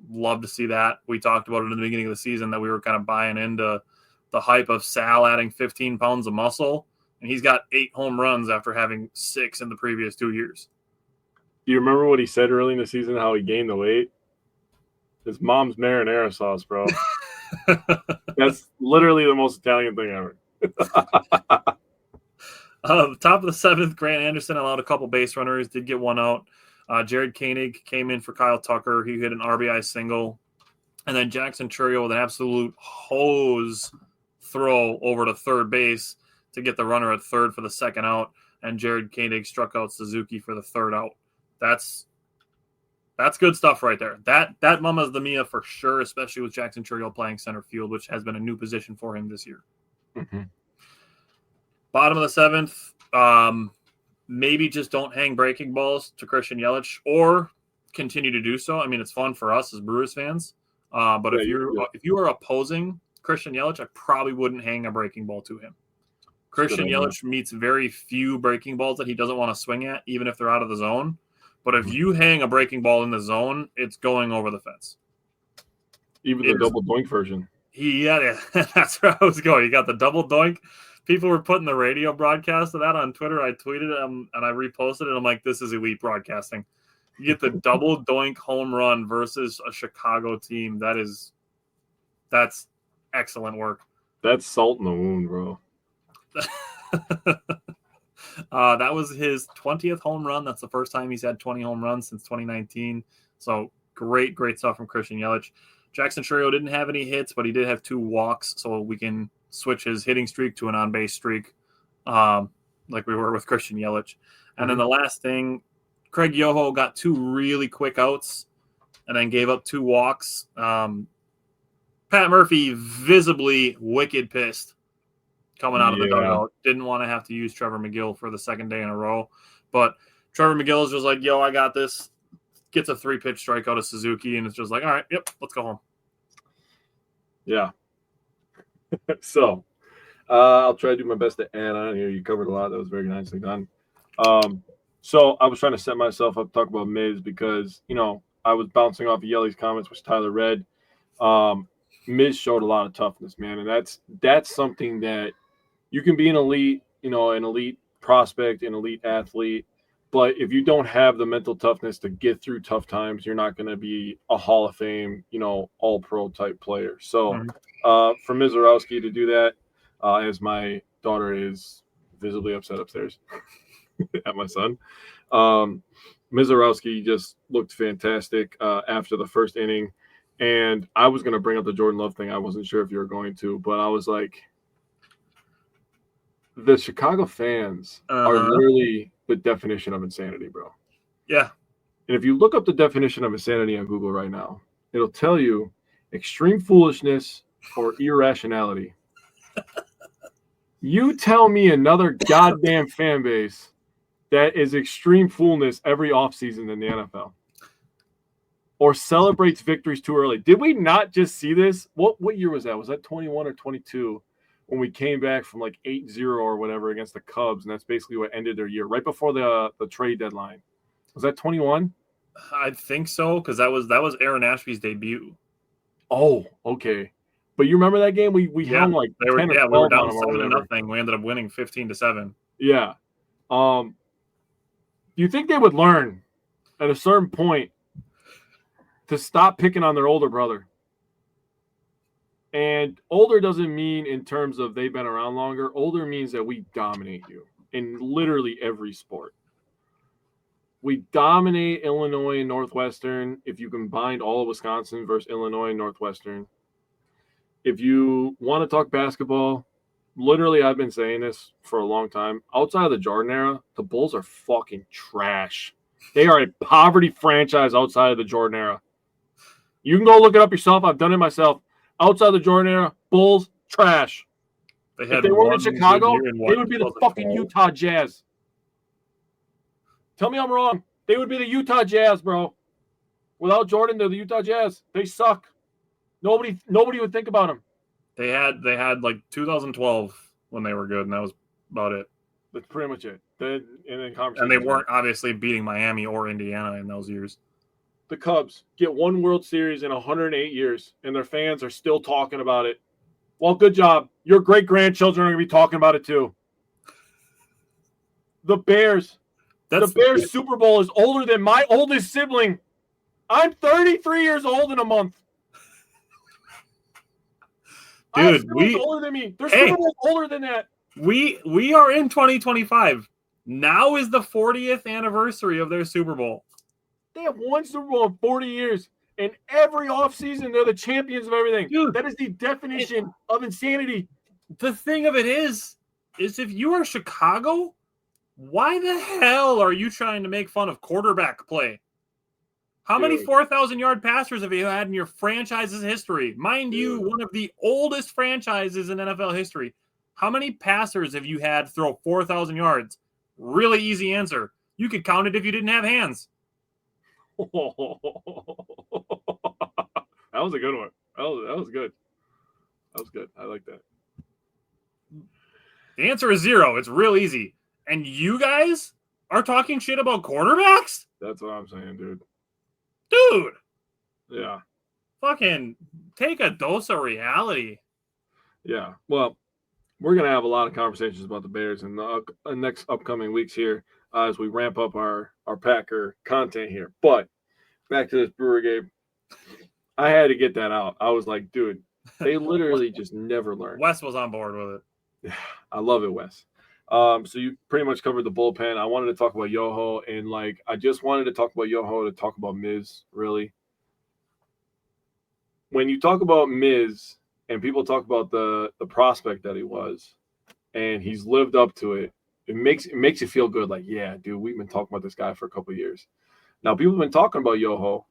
Love to see that. We talked about it in the beginning of the season that we were kind of buying into the hype of Sal adding 15 pounds of muscle, and he's got 8 home runs after having 6 in the previous 2 years. Do you remember what he said early in the season, how he gained the weight? His mom's marinara sauce, bro. That's literally the most Italian thing ever. Top of the 7th, Grant Anderson allowed a couple base runners, did get 1 out. Jared Koenig came in for Kyle Tucker. He hit an RBI single. And then Jackson Chourio with an absolute hose throw over to third base to get the runner at third for the 2nd out. And Jared Koenig struck out Suzuki for the 3rd out. That's good stuff right there. That mama's the Mia for sure, especially with Jackson Chourio playing center field, which has been a new position for him this year. Mm-hmm. Bottom of the 7th, maybe just don't hang breaking balls to Christian Yelich or continue to do so. I mean, it's fun for us as Brewers fans. But if you are opposing Christian Yelich, I probably wouldn't hang a breaking ball to him. Christian Yelich meets very few breaking balls that he doesn't want to swing at, even if they're out of the zone. But if you hang a breaking ball in the zone, it's going over the fence. Even the double doink version. Yeah, that's where I was going. You got the double doink. People were putting the radio broadcast of that on Twitter. I tweeted it and I reposted it. I'm like, this is elite broadcasting. You get the double doink home run versus a Chicago team. That's excellent work. That's salt in the wound, bro. That was his 20th home run. That's the first time he's had 20 home runs since 2019. So great stuff from Christian Yelich. Jackson Chourio didn't have any hits, but he did have 2 walks, so we can switch his hitting streak to an on-base streak, like we were with Christian Yelich. And then the last thing, Craig Yoho got 2 really quick outs and then gave up 2 walks. Pat Murphy visibly wicked pissed coming out of the dugout. Didn't want to have to use Trevor McGill for the 2nd day in a row. But Trevor McGill is just like, yo, I got this. Gets a 3-pitch strikeout of Suzuki, and it's just like, all right, yep, let's go home. Yeah. So I'll try to do my best to add on here. You covered a lot. That was very nicely done. So I was trying to set myself up to talk about Miz because, I was bouncing off of Yelly's comments, which Tyler read. Miz showed a lot of toughness, man. And that's something that you can be an elite prospect, an elite athlete. But if you don't have the mental toughness to get through tough times, you're not going to be a Hall of Fame, all-pro type player. So for Mizorowski to do that, as my daughter is visibly upset upstairs at my son, Mizorowski just looked fantastic after the 1st inning. And I was going to bring up the Jordan Love thing. I wasn't sure if you were going to, but I was like, the Chicago fans are literally the definition of insanity, bro. Yeah. And if you look up the definition of insanity on Google right now, it'll tell you extreme foolishness or irrationality. You tell me another goddamn fan base that is extreme foolness every offseason in the NFL or celebrates victories too early. Did we not just see this? What year was that? Was that 21 or 22? When we came back from like 8-0 or whatever against the Cubs, and that's basically what ended their year, right before the trade deadline. Was that 21? I think so, because that was Aaron Ashby's debut. Oh, okay. But you remember that game? We hung like 10 or 12 we were down on them 7-0. We ended up winning 15-7. Yeah. Do you think they would learn at a certain point to stop picking on their older brother? And older doesn't mean in terms of they've been around longer. Older means that we dominate you in literally every sport. We dominate Illinois and Northwestern if you combined all of Wisconsin versus Illinois and Northwestern. If you want to talk basketball, literally I've been saying this for a long time. Outside of the Jordan era, the Bulls are fucking trash. They are a poverty franchise outside of the Jordan era. You can go look it up yourself. I've done it myself. Outside the Jordan era, Bulls, trash. If they weren't in Chicago, they would be the fucking Utah Jazz. Tell me I'm wrong. They would be the Utah Jazz, bro. Without Jordan, they're the Utah Jazz. They suck. Nobody would think about them. They had like 2012 when they were good, and that was about it. That's pretty much it. And they weren't obviously beating Miami or Indiana in those years. The Cubs get one World Series in 108 years, and their fans are still talking about it. Well, good job. Your great-grandchildren are going to be talking about it too. The Bears. The Bears Super Bowl is older than my oldest sibling. I'm 33 years old in a month. Dude, older than me. Their Super Bowl older than that. We are in 2025. Now is the 40th anniversary of their Super Bowl. They have won Super Bowl in 40 years. And every offseason, they're the champions of everything. Dude, that is the definition of insanity. The thing of it is if you are Chicago, why the hell are you trying to make fun of quarterback play? How many 4,000-yard passers have you had in your franchise's history? Mind you, one of the oldest franchises in NFL history. How many passers have you had throw 4,000 yards? Really easy answer. You could count it if you didn't have hands. That was a good one. That was good. That was good. I like that. The answer is 0. It's real easy. And you guys are talking shit about quarterbacks? That's what I'm saying, dude. Dude. Yeah. Fucking take a dose of reality. Yeah. Well, we're going to have a lot of conversations about the Bears in the next upcoming weeks here as we ramp up our Packer content here. But back to this Brewer game. I had to get that out. I was like, dude, they literally just never learn. Wes was on board with it. I love it, Wes. So you pretty much covered the bullpen. I wanted to talk about Yoho, and I just wanted to talk about Yoho to talk about Miz, really. When you talk about Miz and people talk about the prospect that he was, and he's lived up to it, it makes you feel good. Like, yeah, dude, we've been talking about this guy for a couple of years. Now, people have been talking about Yoho.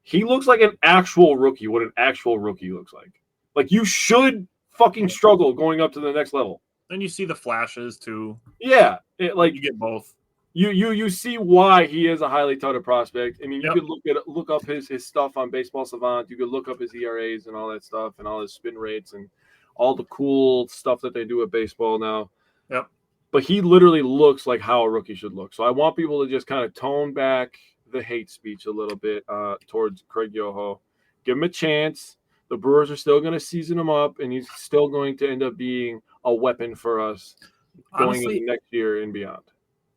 He looks like an actual rookie, what an actual rookie looks like. Like, you should fucking struggle going up to the next level. And you see the flashes too. Yeah, you get both. You see why he is a highly touted prospect. I mean, you could look up his stuff on Baseball Savant. You could look up his ERAs and all that stuff, and all his spin rates and all the cool stuff that they do at baseball now. Yep. But he literally looks like how a rookie should look. So I want people to just kind of tone back the hate speech a little bit towards Craig Yoho. Give him a chance. The Brewers are still going to season him up, and he's still going to end up being a weapon for us going into next year and beyond.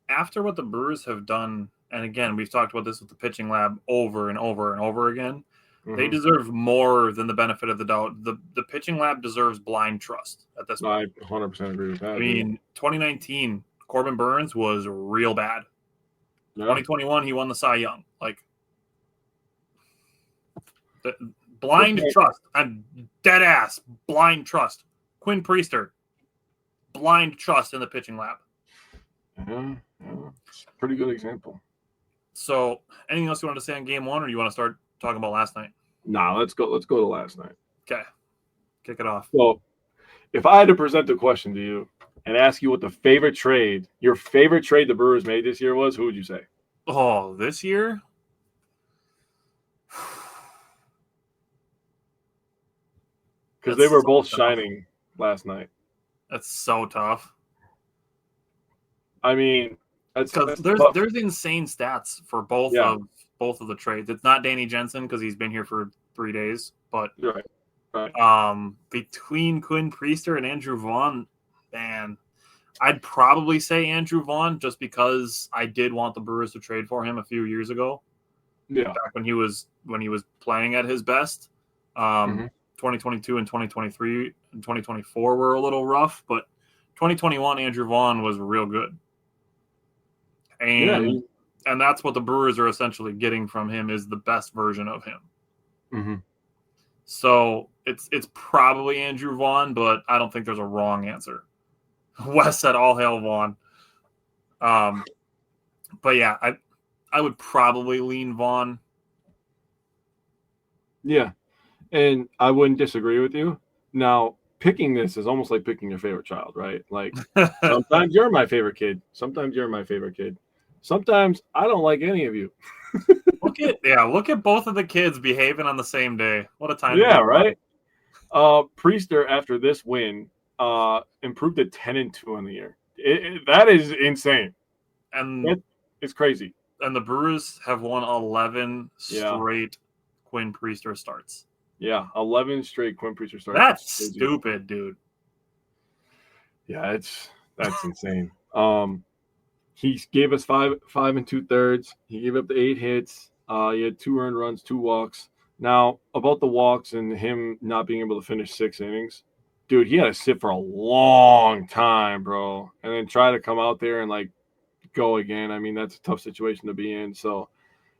After what the Brewers have done, and again, we've talked about this with the pitching lab over and over and over again, they deserve more than the benefit of the doubt. The pitching lab deserves blind trust at this point. I 100% agree with that. I mean, 2019, Corbin Burns was real bad. Yeah. 2021, he won the Cy Young. Blind trust. I'm dead ass. Blind trust. Quinn Priester. Blind trust in the pitching lab. Yeah. Pretty good example. So, anything else you want to say on game one, or do you want to start talking about last night? Nah, let's go to last night. Okay. Kick it off. So, if I had to present a question to you and ask you what your favorite trade the Brewers made this year was, who would you say? Oh, this year? Because they were both shining last night. That's so tough. I mean, there's insane stats for both of the trades. It's not Danny Jensen because he's been here for 3 days, but right. Between Quinn Priester and Andrew Vaughn, man, I'd probably say Andrew Vaughn just because I did want the Brewers to trade for him a few years ago. Yeah, back when he was playing at his best. 2022 and 2023 and 2024 were a little rough, but 2021 Andrew Vaughn was real good. And that's what the Brewers are essentially getting from him is the best version of him. Mm-hmm. So it's probably Andrew Vaughn, but I don't think there's a wrong answer. Wes said all hail Vaughn. But yeah, I would probably lean Vaughn. Yeah, and I wouldn't disagree with you. Now, picking this is almost like picking your favorite child, right? Like sometimes you're my favorite kid. Sometimes you're my favorite kid. Sometimes I don't like any of you. Look at both of the kids behaving on the same day. What a time! Yeah, right. Priester after this win improved to 10-2 on the year. That is insane, and it's crazy. And the Brewers have won 11 straight Quinn Priester starts. Yeah, 11 straight Quinn Priester starts. That's stupid, dude. Yeah, that's insane. He gave us 5 2/3. He gave up the 8 hits. He had 2 earned runs, 2 walks. Now, about the walks and him not being able to finish 6 innings, dude, he had to sit for a long time, bro, and then try to come out there and like go again. I mean, that's a tough situation to be in. So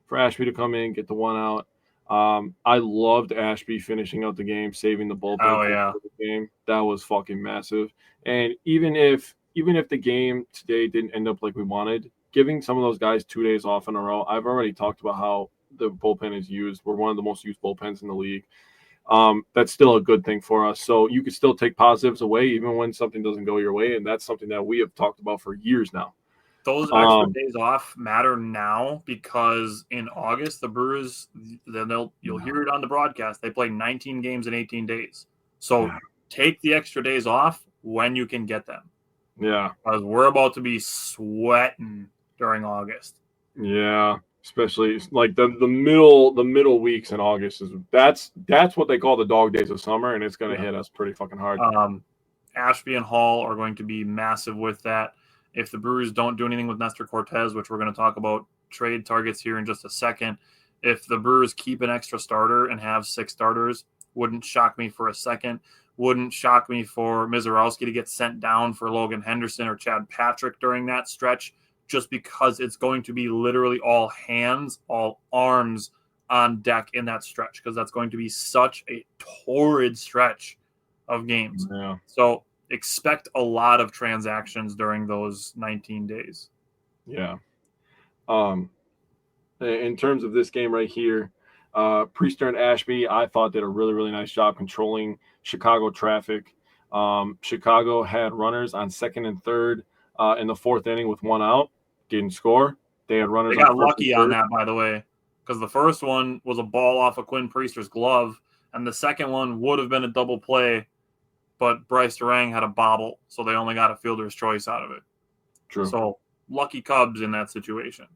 for Ashby to come in, get the 1 out. I loved Ashby finishing out the game, saving the bullpen. Oh yeah, for the game. That was fucking massive. And even if the game today didn't end up like we wanted, giving some of those guys 2 days off in a row, I've already talked about how the bullpen is used. We're one of the most used bullpens in the league. That's still a good thing for us. So you can still take positives away even when something doesn't go your way, and that's something that we have talked about for years now. Those extra days off matter now because in August, the Brewers, you'll hear it on the broadcast, they play 19 games in 18 days. So take the extra days off when you can get them. Yeah. Because we're about to be sweating during August. Yeah. Especially like the middle weeks in August that's what they call the dog days of summer, and it's going to hit us pretty fucking hard. Ashby and Hall are going to be massive with that. If the Brewers don't do anything with Nestor Cortez, which we're going to talk about trade targets here in just a second, if the Brewers keep an extra starter and have 6 starters, wouldn't shock me for a second. Wouldn't shock me for Mizorowski to get sent down for Logan Henderson or Chad Patrick during that stretch, just because it's going to be literally all hands, all arms on deck in that stretch, because that's going to be such a torrid stretch of games. Yeah. So expect a lot of transactions during those 19 days. Yeah. In terms of this game right here, Priester and Ashby, I thought did a really, really nice job controlling Chicago traffic. Chicago had runners on 2nd and 3rd in the 4th inning with 1 out. Didn't score. They had runners. They got lucky on that, by the way, because the first one was a ball off of Quinn Priester's glove, and the second one would have been a double play, but Bryce Durang had a bobble, so they only got a fielder's choice out of it. True. So lucky Cubs in that situation.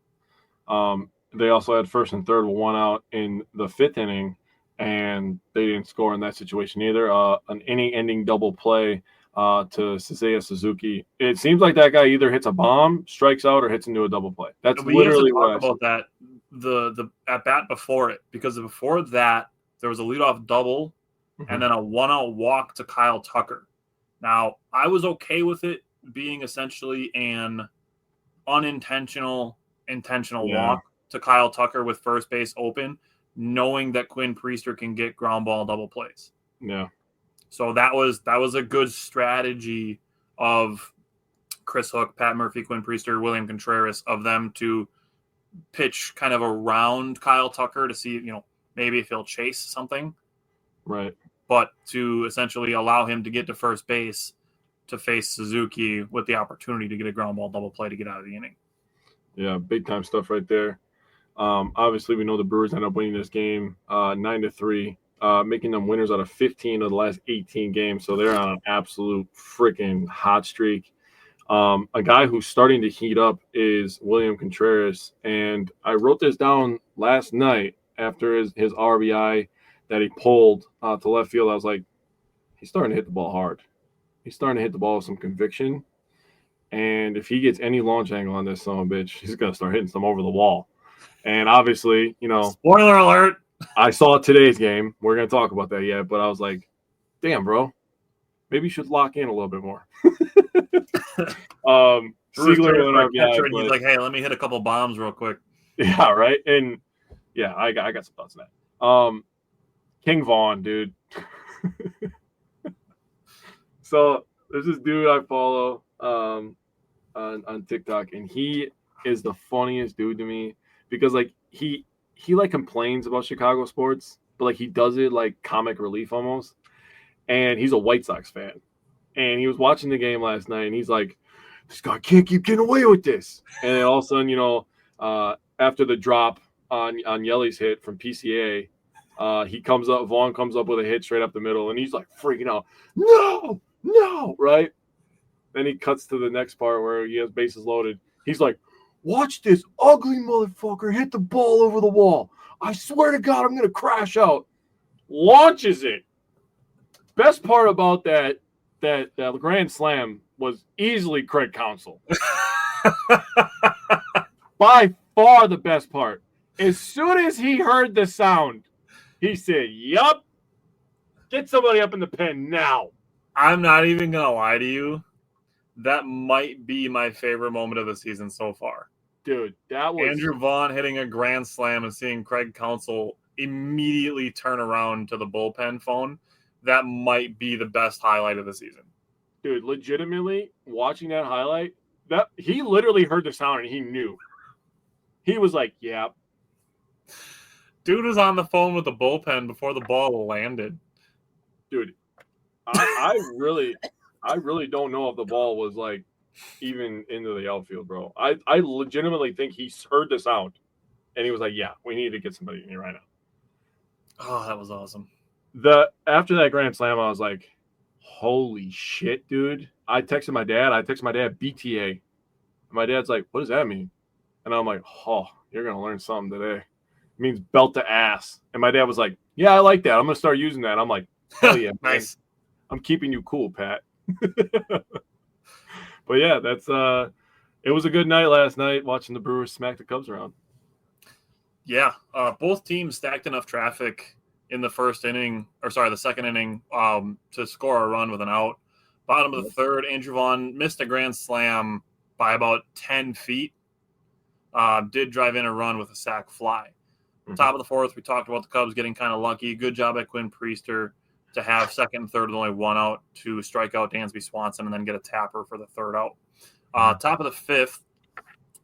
They also had 1st and 3rd with 1 out in the 5th inning, and they didn't score in that situation either. An inning-ending double play to Seiya Suzuki. It seems like that guy either hits a bomb, strikes out, or hits into a double play. That's literally what I have to talk about that. The at bat before it, because before that there was a leadoff double. Mm-hmm. And then a 1-out walk to Kyle Tucker. Now, I was okay with it being essentially an intentional walk to Kyle Tucker with first base open, knowing that Quinn Priester can get ground ball double plays. Yeah. So that was a good strategy of Chris Hook, Pat Murphy, Quinn Priester, William Contreras, of them to pitch kind of around Kyle Tucker to see, maybe if he'll chase something. Right. But to essentially allow him to get to first base to face Suzuki with the opportunity to get a ground ball double play to get out of the inning. Yeah, big time stuff right there. Obviously, we know the Brewers end up winning this game 9-3, making them winners out of 15 of the last 18 games. So they're on an absolute freaking hot streak. A guy who's starting to heat up is William Contreras. And I wrote this down last night after his RBI that he pulled to left field. I was like, he's starting to hit the ball hard. He's starting to hit the ball with some conviction. And if he gets any launch angle on this son of a bitch, he's going to start hitting some over the wall. And obviously, Spoiler alert. I saw today's game. We're going to talk about that yet, but I was like, damn, bro. Maybe you should lock in a little bit more. Siegler and RBI, he's like, hey, let me hit a couple bombs real quick. Yeah, right. And yeah, I got some thoughts on that. King Vaughn, dude. So there's this dude I follow on TikTok, and he is the funniest dude to me because like he like complains about Chicago sports, but like he does it like comic relief almost. And he's a White Sox fan. And he was watching the game last night, and he's like, this guy can't keep getting away with this. And then all of a sudden, you know, after the drop on Yelly's hit from PCA, Vaughn comes up with a hit straight up the middle, and he's like freaking out. No, right? Then he cuts to the next part where he has bases loaded. He's like, watch this ugly motherfucker hit the ball over the wall. I swear to God, I'm going to crash out. Launches it. Best part about that grand slam was easily Craig Counsell. By far the best part. As soon as he heard the sound, he said, yup, get somebody up in the pen now. I'm not even going to lie to you. That might be my favorite moment of the season so far. Dude, that was... Andrew Vaughn hitting a grand slam and seeing Craig Counsell immediately turn around to the bullpen phone. That might be the best highlight of the season. Dude, legitimately, watching that highlight, that he literally heard the sound and he knew. He was like, yeah. Dude was on the phone with the bullpen before the ball landed. Dude, I really don't know if the ball was like even into the outfield, bro. I legitimately think he heard the sound and he was like, yeah, we need to get somebody in here right now. Oh, that was awesome. After that grand slam, I was like, holy shit, dude. I texted my dad BTA. And my dad's like, what does that mean? And I'm like, oh, you're going to learn something today. It means belt to ass. And my dad was like, yeah, I like that. I'm going to start using that. I'm like, hell yeah. Nice. I'm keeping you cool, Pat. But yeah, it was a good night last night watching the Brewers smack the Cubs around. Yeah, both teams stacked enough traffic in the the second inning, to score a run with an out. Bottom of the third, Andrew Vaughn missed a grand slam by about 10 feet. Did drive in a run with a sac fly. Mm-hmm. Top of the fourth, we talked about the Cubs getting kind of lucky. Good job by Quinn Priester to have second and third with only one out to strike out Dansby Swanson and then get a tapper for the third out. Top of the fifth,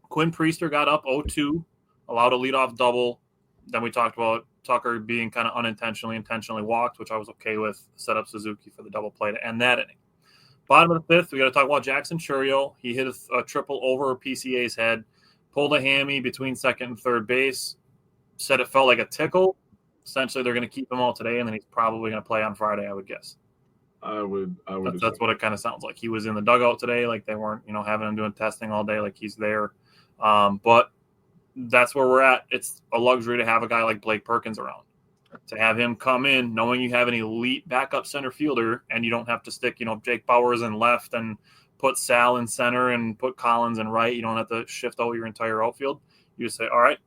Quinn Priester got up 0-2, allowed a leadoff double. Then we talked about Tucker being kind of intentionally walked, which I was okay with. Set up Suzuki for the double play to end that inning. Bottom of the fifth, we got to talk about Jackson Chourio. He hit a triple over PCA's head, pulled a hammy between second and third base, said it felt like a tickle. Essentially, they're going to keep him all today, and then he's probably going to play on Friday, I would guess. I would. That's what it kind of sounds like. He was in the dugout today, like they weren't, having him doing testing all day, like he's there. But that's where we're at. It's a luxury to have a guy like Blake Perkins around. To have him come in knowing you have an elite backup center fielder and you don't have to stick, Jake Bowers in left and put Sal in center and put Collins in right. You don't have to shift out your entire outfield. You just say, all right,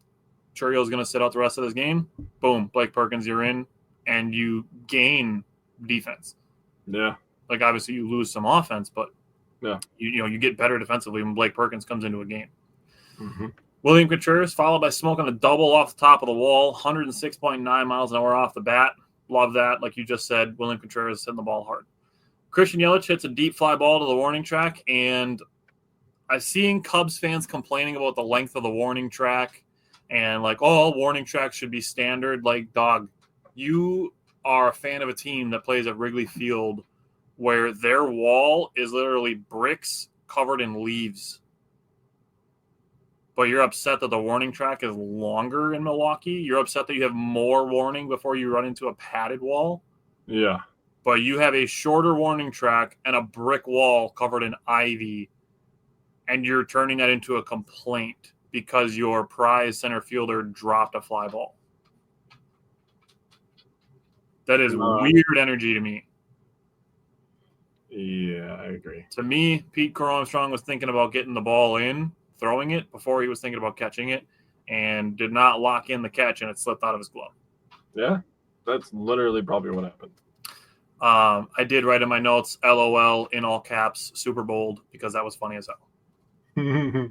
Chourio's going to sit out the rest of this game. Boom, Blake Perkins, you're in, and you gain defense. Yeah. Like, obviously, you lose some offense, but yeah, you get better defensively when Blake Perkins comes into a game. Mm-hmm. William Contreras followed by smoking a double off the top of the wall, 106.9 miles an hour off the bat. Love that. Like you just said, William Contreras hitting the ball hard. Christian Yelich hits a deep fly ball to the warning track, and I've seen Cubs fans complaining about the length of the warning track and like, oh, warning tracks should be standard. Like, dog, you are a fan of a team that plays at Wrigley Field where their wall is literally bricks covered in leaves. But you're upset that the warning track is longer in Milwaukee. You're upset that you have more warning before you run into a padded wall. Yeah. But you have a shorter warning track and a brick wall covered in ivy, and you're turning that into a complaint because your prize center fielder dropped a fly ball. That is weird energy to me. Yeah, I agree. To me, Pete Crow Armstrong was thinking about getting the ball in, throwing it before he was thinking about catching it, and did not lock in the catch, and it slipped out of his glove. Yeah, that's literally probably what happened. I did write in my notes, LOL in all caps, super bold, because that was funny as hell.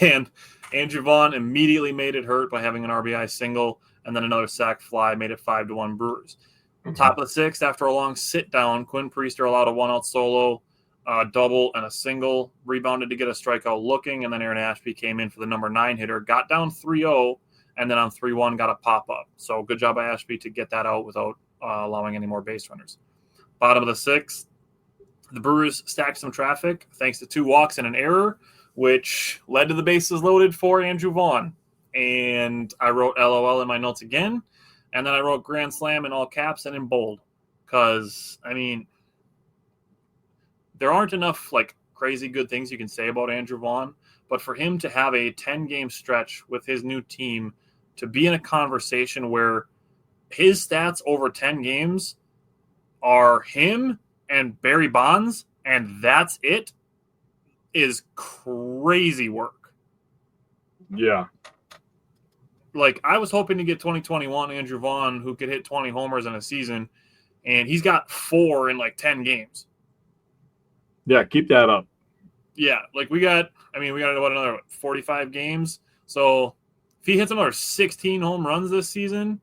And Andrew Vaughn immediately made it hurt by having an RBI single, and then another sac fly made it 5-1 Brewers. Top of the sixth, after a long sit down, Quinn Priester allowed a 1-out solo, double, and a single, rebounded to get a strikeout looking, and then Aaron Ashby came in for the number 9 hitter, got down 3-0, and then on 3-1 got a pop-up. So good job by Ashby to get that out without allowing any more base runners. Bottom of the sixth, the Brewers stacked some traffic thanks to 2 walks and an error, which led to the bases loaded for Andrew Vaughn. And I wrote LOL in my notes again, and then I wrote grand slam in all caps and in bold, because, I mean, there aren't enough like crazy good things you can say about Andrew Vaughn, but for him to have a 10-game stretch with his new team, to be in a conversation where his stats over 10 games are him and Barry Bonds, and that's it, is crazy work. Yeah. Like, I was hoping to get 2021 Andrew Vaughn, who could hit 20 homers in a season, and he's got 4 in like 10 games. Yeah, keep that up. Yeah, like we got another 45 games. So if he hits another 16 home runs this season,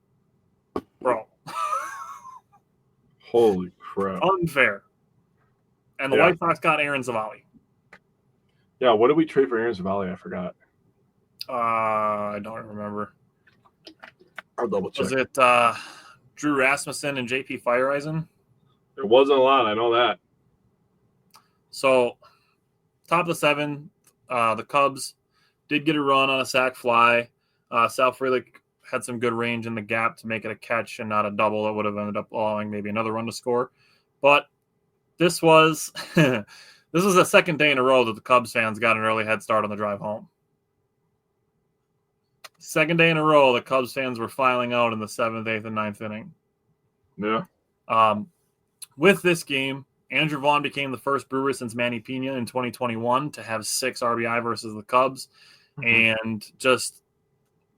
bro. Holy crap. Unfair. And the White Sox got Aaron Zavalli. Yeah, what did we trade for Aaron Zavalli? I forgot. I don't remember. I'll double check. Was it Drew Rasmussen and JP Fireeisen? It wasn't a lot. I know that. So, top of the 7th, the Cubs did get a run on a sac fly. Sal Frelick had some good range in the gap to make it a catch and not a double that would have ended up allowing maybe another run to score. But this was the second day in a row that the Cubs fans got an early head start on the drive home. Second day in a row, the Cubs fans were filing out in the 7th, 8th, and 9th inning. Yeah. With this game, Andrew Vaughn became the first Brewer since Manny Pena in 2021 to have 6 RBI versus the Cubs, and just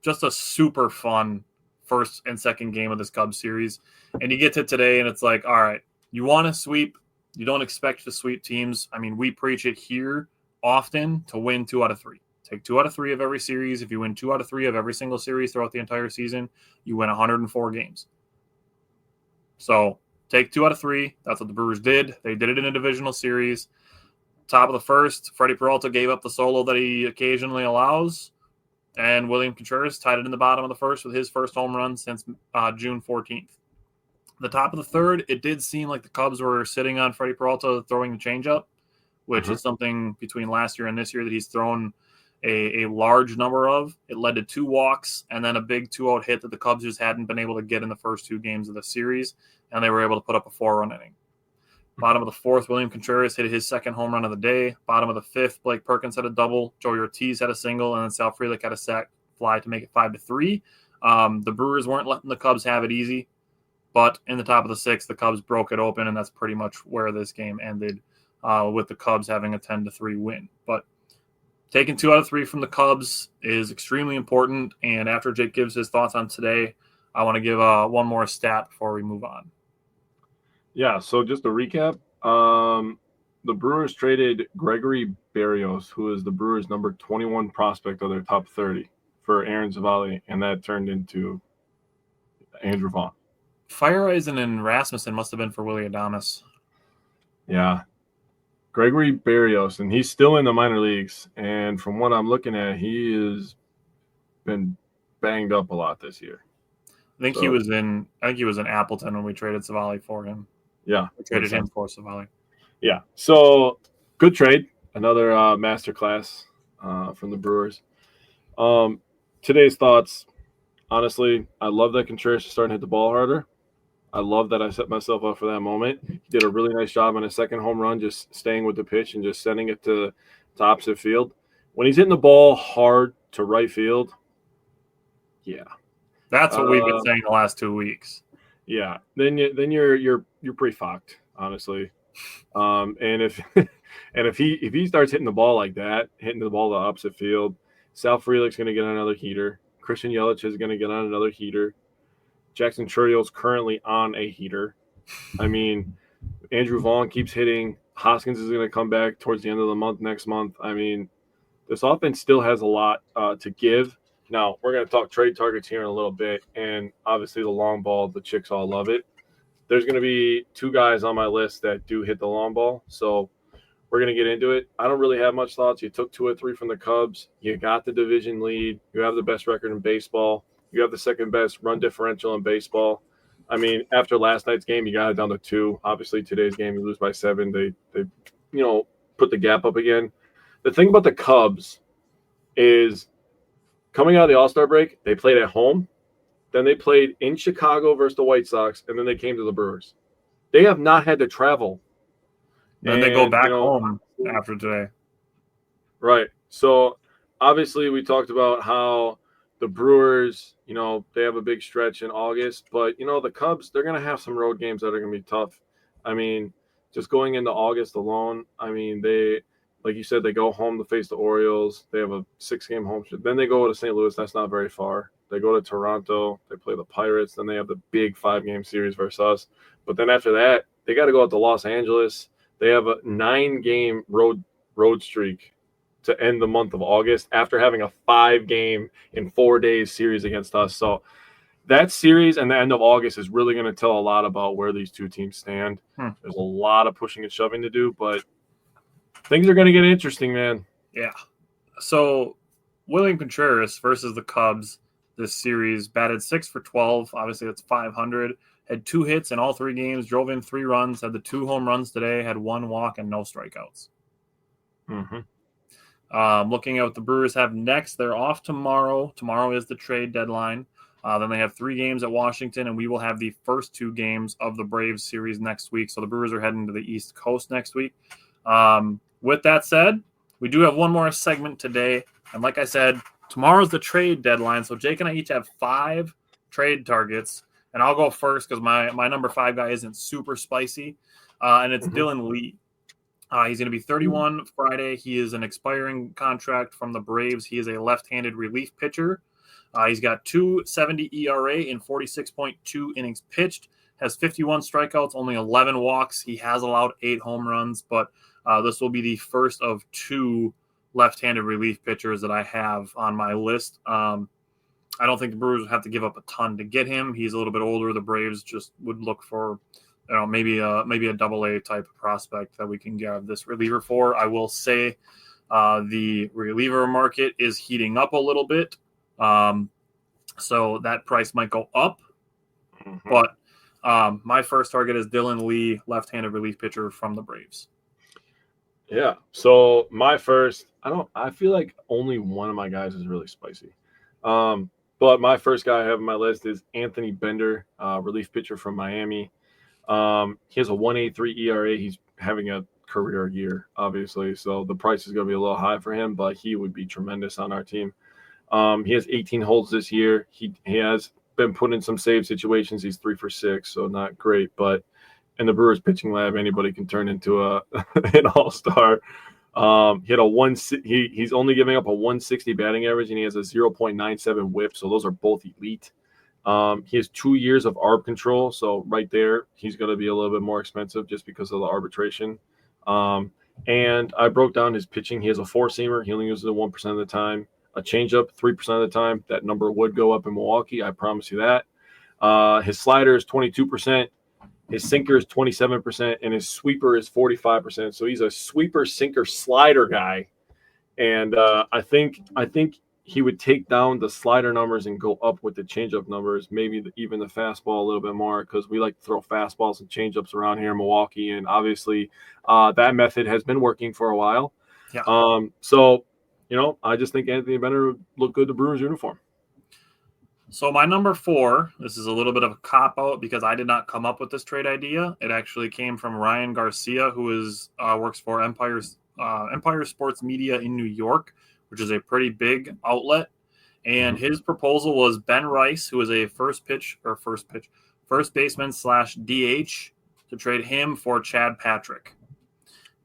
a super fun first and second game of this Cubs series. And you get to today, and it's like, all right, you want to sweep. You don't expect to sweep teams. I mean, we preach it here often to win 2 out of 3. Take 2 out of 3 of every series. If you win 2 out of 3 of every single series throughout the entire season, you win 104 games. So take 2 out of 3. That's what the Brewers did. They did it in a divisional series. Top of the first, Freddie Peralta gave up the solo that he occasionally allows, and William Contreras tied it in the bottom of the first with his first home run since June 14th. The top of the third, it did seem like the Cubs were sitting on Freddie Peralta throwing the changeup, which is something between last year and this year that he's thrown a large number of. It led to 2 walks and then a big 2-out hit that the Cubs just hadn't been able to get in the first 2 games of the series, and they were able to put up a 4-run inning. Bottom of the 4th, William Contreras hit his second home run of the day. Bottom of the 5th, Blake Perkins had a double. Joey Ortiz had a single, and then Sal Frelick had a sac fly to make it 5-3. The Brewers weren't letting the Cubs have it easy, but in the top of the 6th, the Cubs broke it open, and that's pretty much where this game ended, with the Cubs having a 10-3 win. But taking 2 out of 3 from the Cubs is extremely important, and after Jake gives his thoughts on today, I want to give one more stat before we move on. Yeah, so just to recap, the Brewers traded Gregory Berrios, who is the Brewers' number 21 prospect of their top 30, for Aaron Zavalli, and that turned into Andrew Vaughn. Fireeisen and Rasmussen must have been for Willy Adames. Yeah. Gregory Berrios, and he's still in the minor leagues, and from what I'm looking at, he has been banged up a lot this year. I think he was in Appleton when we traded Zavalli for him. Yeah. We traded him for Zavalli. Yeah. So good trade. Another masterclass from the Brewers. Today's thoughts. Honestly, I love that Contreras is starting to hit the ball harder. I love that I set myself up for that moment. He did a really nice job on his second home run, just staying with the pitch and just sending it to opposite field. When he's hitting the ball hard to right field, yeah. That's what we've been saying the last 2 weeks. Yeah, then you're pretty fucked, honestly. And if he starts hitting the ball like that, hitting the ball to the opposite field, Sal Frelick's going to get another heater. Christian Yelich is going to get on another heater. Jackson Churrio's currently on a heater. I mean, Andrew Vaughn keeps hitting. Hoskins is going to come back towards the end of the month next month. I mean, this offense still has a lot to give. Now, we're going to talk trade targets here in a little bit, and obviously the long ball, the chicks all love it. There's going to be 2 guys on my list that do hit the long ball, so we're going to get into it. I don't really have much thoughts. You took 2 or 3 from the Cubs. You got the division lead. You have the best record in baseball. You have the second best run differential in baseball. I mean, after last night's game, you got it down to 2. Obviously, today's game, you lose by 7. They put the gap up again. The thing about the Cubs is coming out of the All-Star break, they played at home. Then they played in Chicago versus the White Sox, and then they came to the Brewers. They have not had to travel. Then they go back home after today. Right. So, obviously, we talked about how the Brewers, they have a big stretch in August. But, the Cubs, they're going to have some road games that are going to be tough. I mean, just going into August alone, I mean, they, like you said, they go home to face the Orioles. They have a 6-game home stretch. Then they go to St. Louis. That's not very far. They go to Toronto. They play the Pirates. Then they have the big 5-game series versus us. But then after that, they got to go out to Los Angeles. They have a 9-game road streak to end the month of August after having a 5-game in 4 days series against us. So that series and the end of August is really going to tell a lot about where these 2 teams stand. There's a lot of pushing and shoving to do, but things are going to get interesting, man. Yeah. So William Contreras versus the Cubs this series batted 6 for 12. Obviously, that's 500. Had 2 hits in all 3 games, drove in 3 runs, had the 2 home runs today, had 1 walk and no strikeouts. Looking at what the Brewers have next, they're off tomorrow. Tomorrow is the trade deadline. Then they have 3 games at Washington, and we will have the first 2 games of the Braves series next week. So the Brewers are heading to the East Coast next week. With that said, we do have one more segment today. And like I said, tomorrow's the trade deadline. So Jake and I each have 5 trade targets. And I'll go first because my number 5 guy isn't super spicy. And it's Dylan Lee. He's going to be 31 Friday. He is an expiring contract from the Braves. He is a left-handed relief pitcher. He's got 2.70 ERA in 46.2 innings pitched, has 51 strikeouts, only 11 walks. He has allowed 8 home runs, but this will be the first of 2 left-handed relief pitchers that I have on my list. I don't think the Brewers would have to give up a ton to get him. He's a little bit older. The Braves just would look for maybe a double-A type of prospect that we can get this reliever for. I will say the reliever market is heating up a little bit. So that price might go up. But my first target is Dylan Lee, left-handed relief pitcher from the Braves. Yeah. So my first, I feel like only one of my guys is really spicy. But my first guy I have on my list is Anthony Bender, relief pitcher from Miami. He has a 1.83 ERA. He's having a career year, obviously. So the price is going to be a little high for him, but he would be tremendous on our team. He has 18 holds this year. He has been put in some save situations. He's 3 for 6, so not great. But in the Brewers pitching lab, anybody can turn into an all-star. He had he's only giving up a 160 batting average, and he has a 0.97 whip. So those are both elite. He has 2 years of ARB control. So right there, he's going to be a little bit more expensive just because of the arbitration. And I broke down his pitching. He has a 4-seamer. He only uses it 1% of the time. A changeup 3% of the time. That number would go up in Milwaukee. I promise you that. His slider is 22%. His sinker is 27%, and his sweeper is 45%. So he's a sweeper, sinker, slider guy. And I think he would take down the slider numbers and go up with the changeup numbers, maybe even the fastball a little bit more, because we like to throw fastballs and changeups around here in Milwaukee. And obviously that method has been working for a while. Yeah. So, I just think Anthony Bender would look good in the Brewers uniform. So my number 4, this is a little bit of a cop-out because I did not come up with this trade idea. It actually came from Ryan Garcia, who works for Empire Sports Media in New York, which is a pretty big outlet. And his proposal was Ben Rice, who is a first baseman / DH, to trade him for Chad Patrick.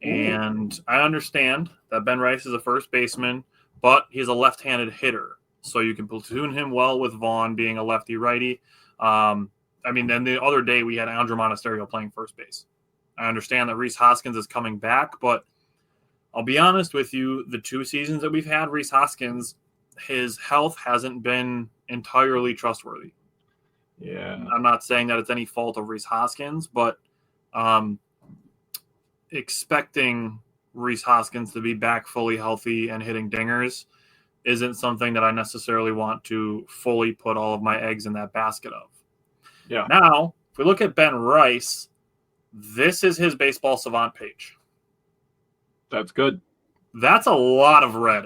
And I understand that Ben Rice is a first baseman, but he's a left-handed hitter. So you can platoon him well with Vaughn being a lefty-righty. I mean, then the other day we had Andrew Monasterio playing first base. I understand that Rhys Hoskins is coming back, but I'll be honest with you, the 2 seasons that we've had Rhys Hoskins, his health hasn't been entirely trustworthy. Yeah. I'm not saying that it's any fault of Rhys Hoskins, but expecting Rhys Hoskins to be back fully healthy and hitting dingers isn't something that I necessarily want to fully put all of my eggs in that basket of. Yeah. Now, if we look at Ben Rice, this is his Baseball Savant page. That's good. That's a lot of red.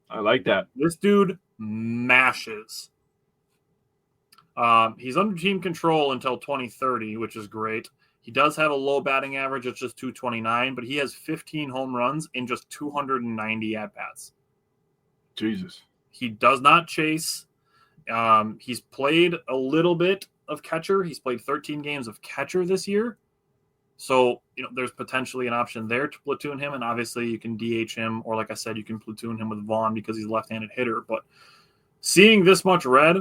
I like that. This dude mashes. He's under team control until 2030, which is great. He does have a low batting average. It's just 229, but he has 15 home runs in just 290 at-bats. Jesus. He does not chase. He's played a little bit of catcher. He's played 13 games of catcher this year. So, there's potentially an option there to platoon him, and obviously you can DH him, or like I said, you can platoon him with Vaughn because he's a left-handed hitter. But seeing this much red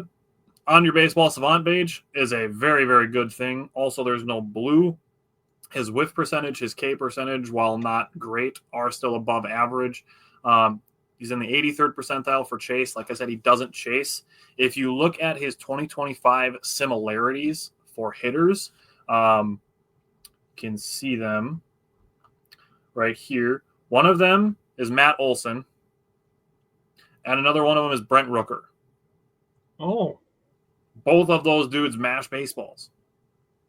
on your Baseball Savant page is a very, very good thing. Also, there's no blue. His whiff percentage, his K percentage, while not great, are still above average. He's in the 83rd percentile for chase. Like I said, he doesn't chase. If you look at his 2025 similarities for hitters, can see them right here. One of them is Matt Olson, and another one of them is Brent Rooker. Oh. Both of those dudes mash baseballs.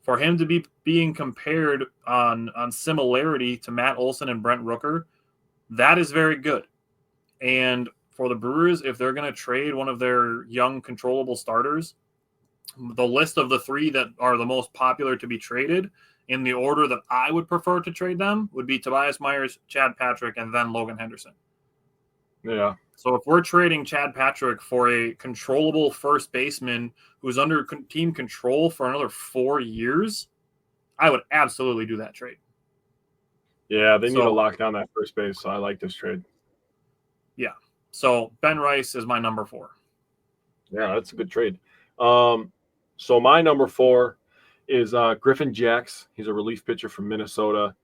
For him to be being compared on similarity to Matt Olson and Brent Rooker, that is very good. And for the Brewers, if they're going to trade one of their young controllable starters, the list of the 3 that are the most popular to be traded in the order that I would prefer to trade them would be Tobias Myers, Chad Patrick, and then Logan Henderson. Yeah. So if we're trading Chad Patrick for a controllable first baseman who's under team control for another 4 years, I would absolutely do that trade. Yeah, they need to lock down that first base, so I like this trade. Yeah. So Ben Rice is my number 4. Yeah, that's a good trade. So my number 4 is Griffin Jacks. He's a relief pitcher from Minnesota.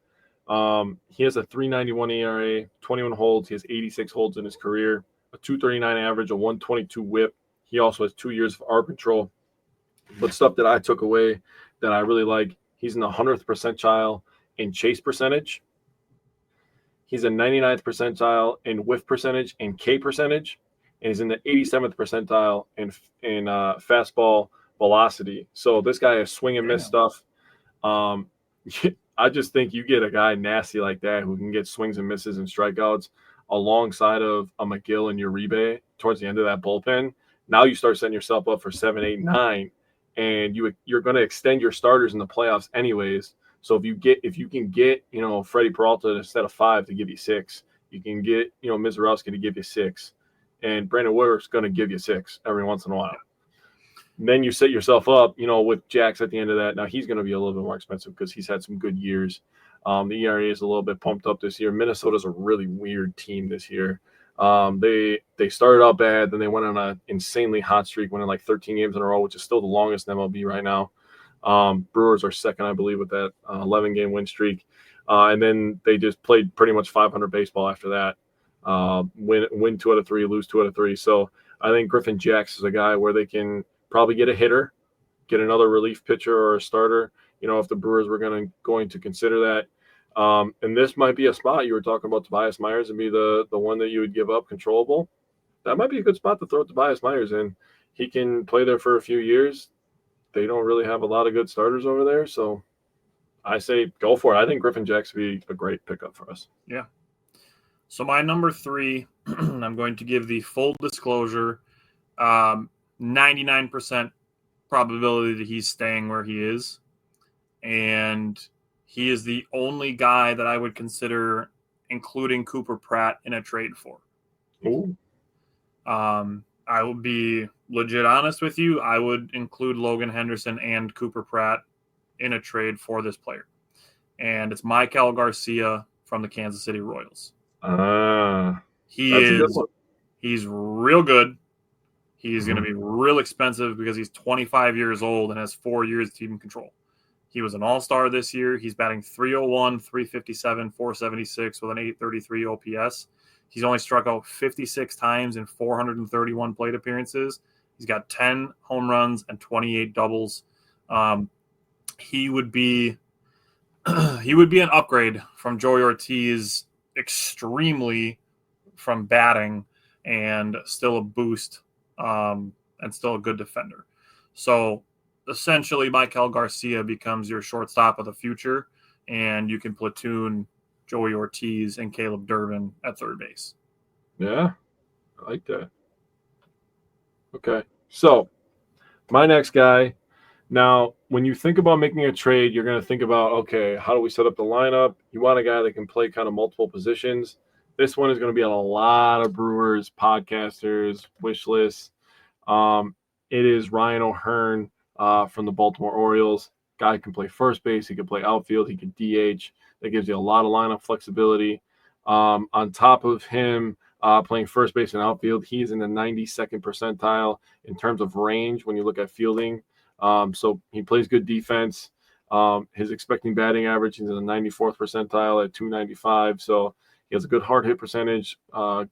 He has a 3.91 ERA, 21 holds. He has 86 holds in his career, a 239 average, a 122 whip. He also has 2 years of arm control. But stuff that I took away that I really like, he's in the 100th percentile in chase percentage. He's in 99th percentile in whiff percentage and K percentage. And he's in the 87th percentile in fastball velocity. So this guy has swing and miss stuff. I just think you get a guy nasty like that who can get swings and misses and strikeouts alongside of a McGill and Uribe towards the end of that bullpen. Now you start setting yourself up for 7, 8, 9, and you're going to extend your starters in the playoffs anyways. So if you can get Freddie Peralta instead of 5 to give you 6, you can get Mizorowski to give you 6, and Brandon Woodruff's going to give you 6 every once in a while. And then you set yourself up, with Jax at the end of that. Now he's going to be a little bit more expensive because he's had some good years. The ERA is a little bit pumped up this year. Minnesota's a really weird team this year. They started out bad, then they went on an insanely hot streak, winning like 13 games in a row, which is still the longest in MLB right now. Brewers are second, I believe, with that 11-game win streak. And then they just played pretty much 500 baseball after that. Win 2 out of 3, lose 2 out of 3. So I think Griffin Jacks is a guy where they can probably get a hitter, get another relief pitcher or a starter, if the Brewers were going to consider that. And this might be a spot. You were talking about Tobias Myers and be the one that you would give up controllable. That might be a good spot to throw Tobias Myers in. He can play there for a few years. They don't really have a lot of good starters over there, so I say go for it. I think Griffin Jacks would be a great pickup for us. Yeah. So my number 3, I'm going to give the full disclosure, 99% probability that he's staying where he is. And he is the only guy that I would consider including Cooper Pratt in a trade for. Ooh. I will be legit honest with you. I would include Logan Henderson and Cooper Pratt in a trade for this player. And it's Maikel Garcia from the Kansas City Royals. He's real good. He's going to be real expensive because he's 25 years old and has 4 years of team control. He was an all-star this year. He's batting .301, .357, .476 with an .833 OPS. He's only struck out 56 times in 431 plate appearances. He's got 10 home runs and 28 doubles. He would be an upgrade from Joey Ortiz, extremely from batting, and still a boost, and still a good defender. So essentially, Michael Garcia becomes your shortstop of the future, and you can platoon Joey Ortiz and Caleb Durbin at third base. Yeah, I like that. Okay, so my next guy. Now, when you think about making a trade, you're going to think about, okay, how do we set up the lineup? You want a guy that can play kind of multiple positions. This one is going to be on a lot of Brewers, podcasters, wish lists. It is Ryan O'Hearn from the Baltimore Orioles. Guy can play first base. He can play outfield. He can DH. That gives you a lot of lineup flexibility. On top of him playing first base and outfield, he's in the 92nd percentile in terms of range when you look at fielding. So he plays good defense. His expecting batting average is in the 94th percentile at 295. So he has a good hard hit percentage,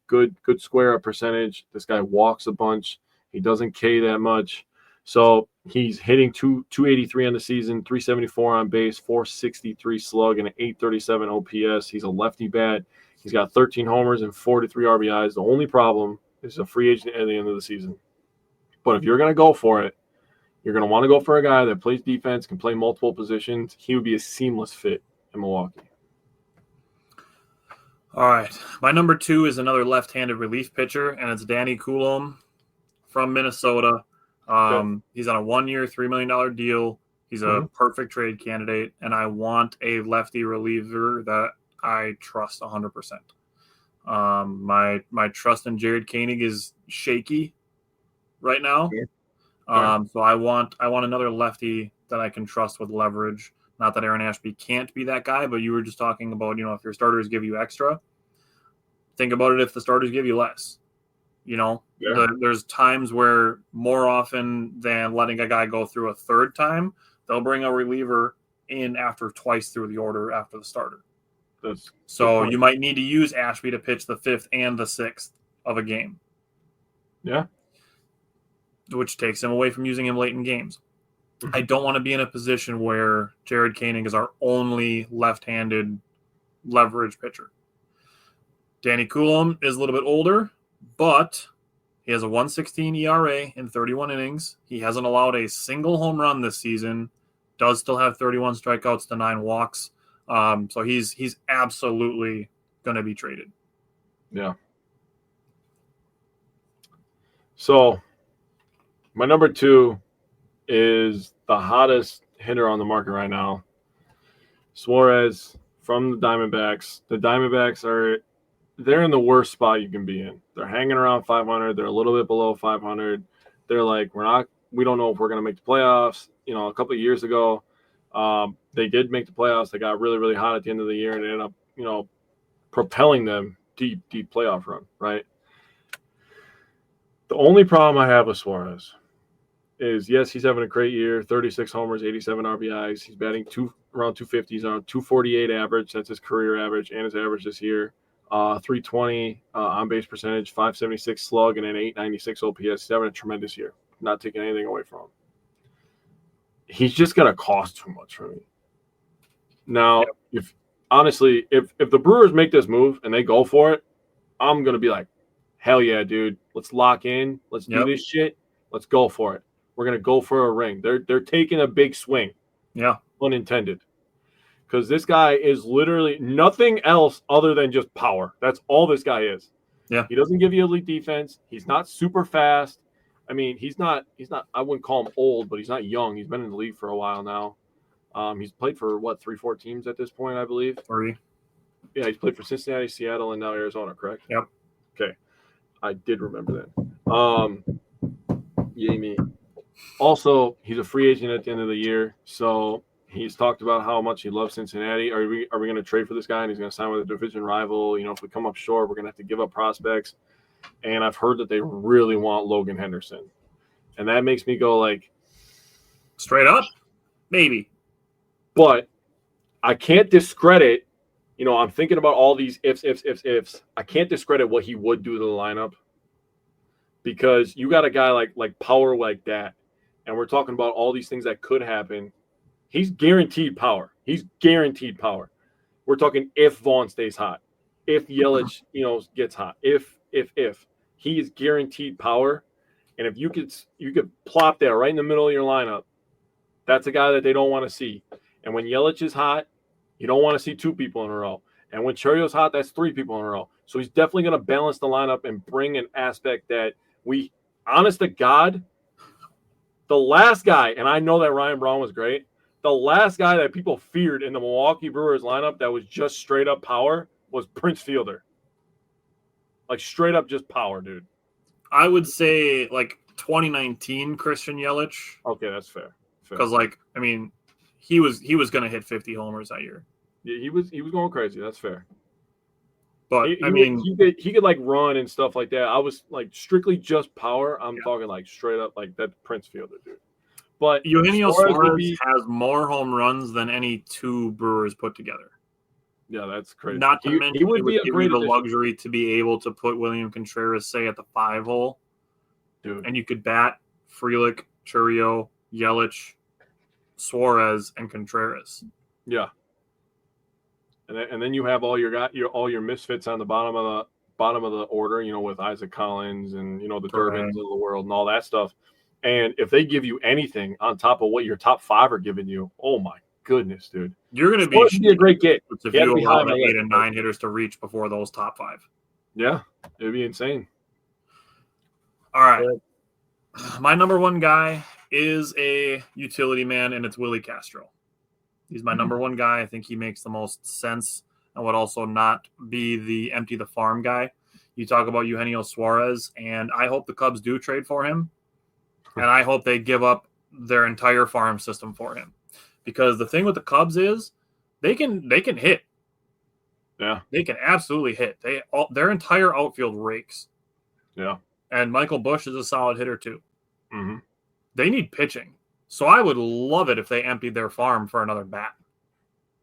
good square up percentage. This guy walks a bunch. He doesn't K that much. So he's hitting 283 on the season, 374 on base, 463 slug, and an 837 OPS. He's a lefty bat. He's got 13 homers and 43 RBIs. The only problem is a free agent at the end of the season. But if you're going to go for it, you're going to want to go for a guy that plays defense, can play multiple positions. He would be a seamless fit in Milwaukee. All right. My number 2 is another left-handed relief pitcher, and it's Danny Coulombe from Minnesota. He's on a 1-year, $3 million deal. He's a perfect trade candidate, and I want a lefty reliever that I trust 100%. My trust in Jared Koenig is shaky right now. So I want another lefty that I can trust with leverage. Not that Aaron Ashby can't be that guy, but you were just talking about, if your starters give you extra, think about it if the starters give you less. There's times where more often than letting a guy go through a third time, they'll bring a reliever in after twice through the order after the starter. So you might need to use Ashby to pitch the 5th and the 6th of a game. Yeah. Which takes him away from using him late in games. I don't want to be in a position where Jared Koenig is our only left-handed leverage pitcher. Danny Coulombe is a little bit older, but he has a 1.16 ERA in 31 innings. He hasn't allowed a single home run this season. Does still have 31 strikeouts to 9 walks. So he's absolutely going to be traded. Yeah. So my number 2 is the hottest hitter on the market right now, Suarez from the Diamondbacks. The Diamondbacks they're in the worst spot you can be in. They're hanging around 500. They're a little bit below 500. They're like, we don't know if we're going to make the playoffs. A couple of years ago, they did make the playoffs. They got really, really hot at the end of the year and ended up, propelling them deep playoff run, right? The only problem I have with Suarez is, yes, he's having a great year, 36 homers, 87 RBIs. He's batting around 250. He's on a 248 average. That's his career average and his average this year. 320 on-base percentage, 576 slug, and an 896 OPS. He's having a tremendous year. Not taking anything away from him. He's just going to cost too much for me. Now, if the Brewers make this move and they go for it, I'm going to be like, hell yeah, dude. Let's lock in. Let's do this shit. Let's go for it. We're going to go for a ring. They're taking a big swing. Yeah. Unintended. Because this guy is literally nothing else other than just power. That's all this guy is. Yeah. He doesn't give you elite defense. He's not super fast. I mean, he's not, I wouldn't call him old, but he's not young. He's been in the league for a while now. He's played for 3-4 teams at this point, I believe. 3. Yeah, he's played for Cincinnati, Seattle, and now Arizona, correct? Yep. Okay. I did remember that. Yay me. Also, he's a free agent at the end of the year, so he's talked about how much he loves Cincinnati. Are we going to trade for this guy and he's going to sign with a division rival? If we come up short, we're going to have to give up prospects. and I've heard that they really want Logan Henderson. And that makes me go like, straight up, maybe. But I can't discredit, I'm thinking about all these ifs. I can't discredit what he would do to the lineup because you got a guy like power like that, and we're talking about all these things that could happen. He's guaranteed power. We're talking if Vaughn stays hot, if Yelich, gets hot, if he is guaranteed power, and if you could plop that right in the middle of your lineup, that's a guy that they don't want to see. And when Yelich is hot, you don't want to see 2 people in a row. And when Churio's hot, that's 3 people in a row. So he's definitely going to balance the lineup and bring an aspect that honest to God, the last guy, and I know that Ryan Braun was great, the last guy that people feared in the Milwaukee Brewers lineup that was just straight up power was Prince Fielder. Like straight up just power, dude. I would say like 2019 Christian Yelich. Okay, that's fair. Because he was going to hit 50 homers that year. Yeah, he was going crazy. That's fair. But he could like run and stuff like that. I was like strictly just power. I'm talking like straight up like that Prince Fielder dude. But Eugenio Suarez has more home runs than any 2 Brewers put together. Yeah, that's crazy. Not to mention, he would be a great luxury to be able to put William Contreras, say, at the 5 hole, dude, and you could bat Frelick, Churio, Yelich, Suarez, and Contreras. Yeah. And then you have all your misfits on the bottom of the order, with Isaac Collins and the Durbins of the world and all that stuff. And if they give you anything on top of what your top 5 are giving you, oh my goodness, dude, you're going to be a great get. If you allow 8 and 9 hitters to reach before those top 5. Yeah, it'd be insane. All right, my number 1 guy is a utility man, and it's Willie Castro. He's my number 1 guy. I think he makes the most sense and would also not be the empty the farm guy. You talk about Eugenio Suarez, and I hope the Cubs do trade for him, and I hope they give up their entire farm system for him. Because the thing with the Cubs is they can hit. Yeah. They can absolutely hit. Their entire outfield rakes. Yeah. And Michael Busch is a solid hitter too. Mm-hmm. They need pitching. So I would love it if they emptied their farm for another bat.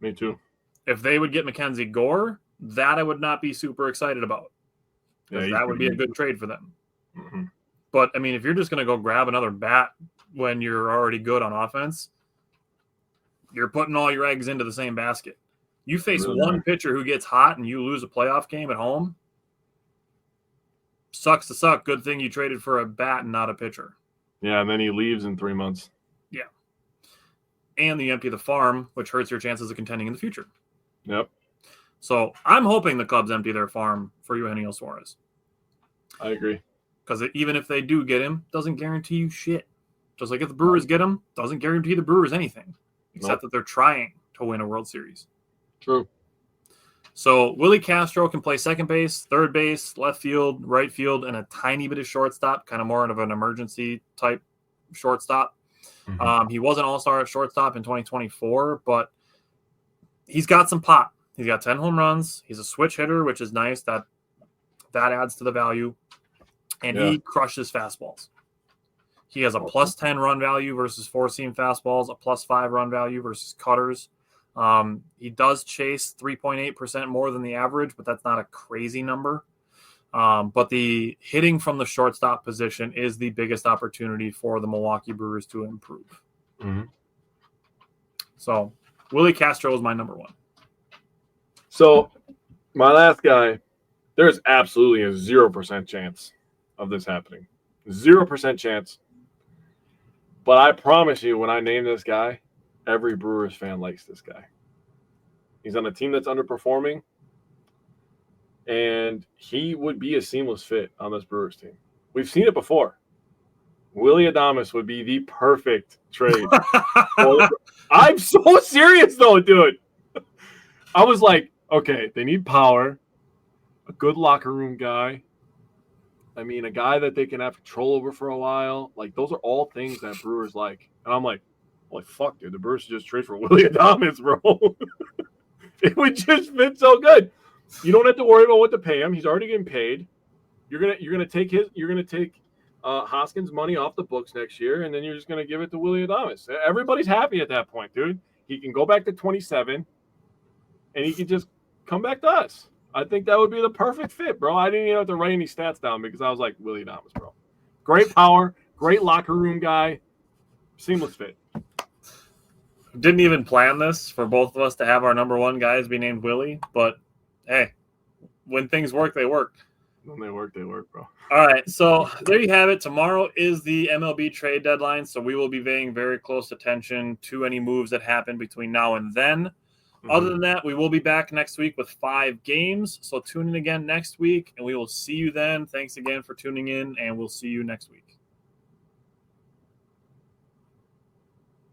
Me too. If they would get Mackenzie Gore, that I would not be super excited about. Because that would be a good trade for them. Mm-hmm. But, if you're just going to go grab another bat when you're already good on offense, you're putting all your eggs into the same basket. You face one pitcher who gets hot and you lose a playoff game at home. Sucks to suck. Good thing you traded for a bat and not a pitcher. Yeah, and then he leaves in 3 months. Yeah. And you empty the farm, which hurts your chances of contending in the future. Yep. So I'm hoping the Cubs empty their farm for Eugenio Suarez. I agree. Because even if they do get him, doesn't guarantee you shit. Just like if the Brewers get him, doesn't guarantee the Brewers anything. Except that they're trying to win a World Series. True. So Willie Castro can play second base, third base, left field, right field, and a tiny bit of shortstop, kind of more of an emergency type shortstop. Mm-hmm. He was an all-star at shortstop in 2024, but he's got some pop. He's got 10 home runs. He's a switch hitter, which is nice. That adds to the value. And he crushes fastballs. He has a plus 10 run value versus four-seam fastballs, a plus 5 run value versus cutters. He does chase 3.8% more than the average, but that's not a crazy number. But the hitting from the shortstop position is the biggest opportunity for the Milwaukee Brewers to improve. Mm-hmm. So Willie Castro is my number 1. So my last guy, there's absolutely a 0% chance of this happening. 0% chance. But I promise you, when I name this guy, every Brewers fan likes this guy. He's on a team that's underperforming, and he would be a seamless fit on this Brewers team. We've seen it before. Willie Adames would be the perfect trade. I'm so serious, though, dude. I was like, okay, they need power, a good locker room guy. A guy that they can have control over for a while. Like, those are all things that Brewers like. And I'm like, fuck, dude, the Brewers should just trade for Willie Adames, bro. It would just fit so good. You don't have to worry about what to pay him. He's already getting paid. You're gonna take Hoskins' money off the books next year, and then you're just gonna give it to Willie Adames. Everybody's happy at that point, dude. He can go back to 27, and he can just come back to us. I think that would be the perfect fit, bro. I didn't even have to write any stats down because I was like, Willie Adames, bro. Great power, great locker room guy, seamless fit. Didn't even plan this for both of us to have our number one guys be named Willie, but hey, when things work, they work. When they work, bro. All right, so there you have it. Tomorrow is the MLB trade deadline, so we will be paying very close attention to any moves that happen between now and then. Other than that, we will be back next week with 5 games, so tune in again next week, and we will see you then. Thanks again for tuning in, and we'll see you next week.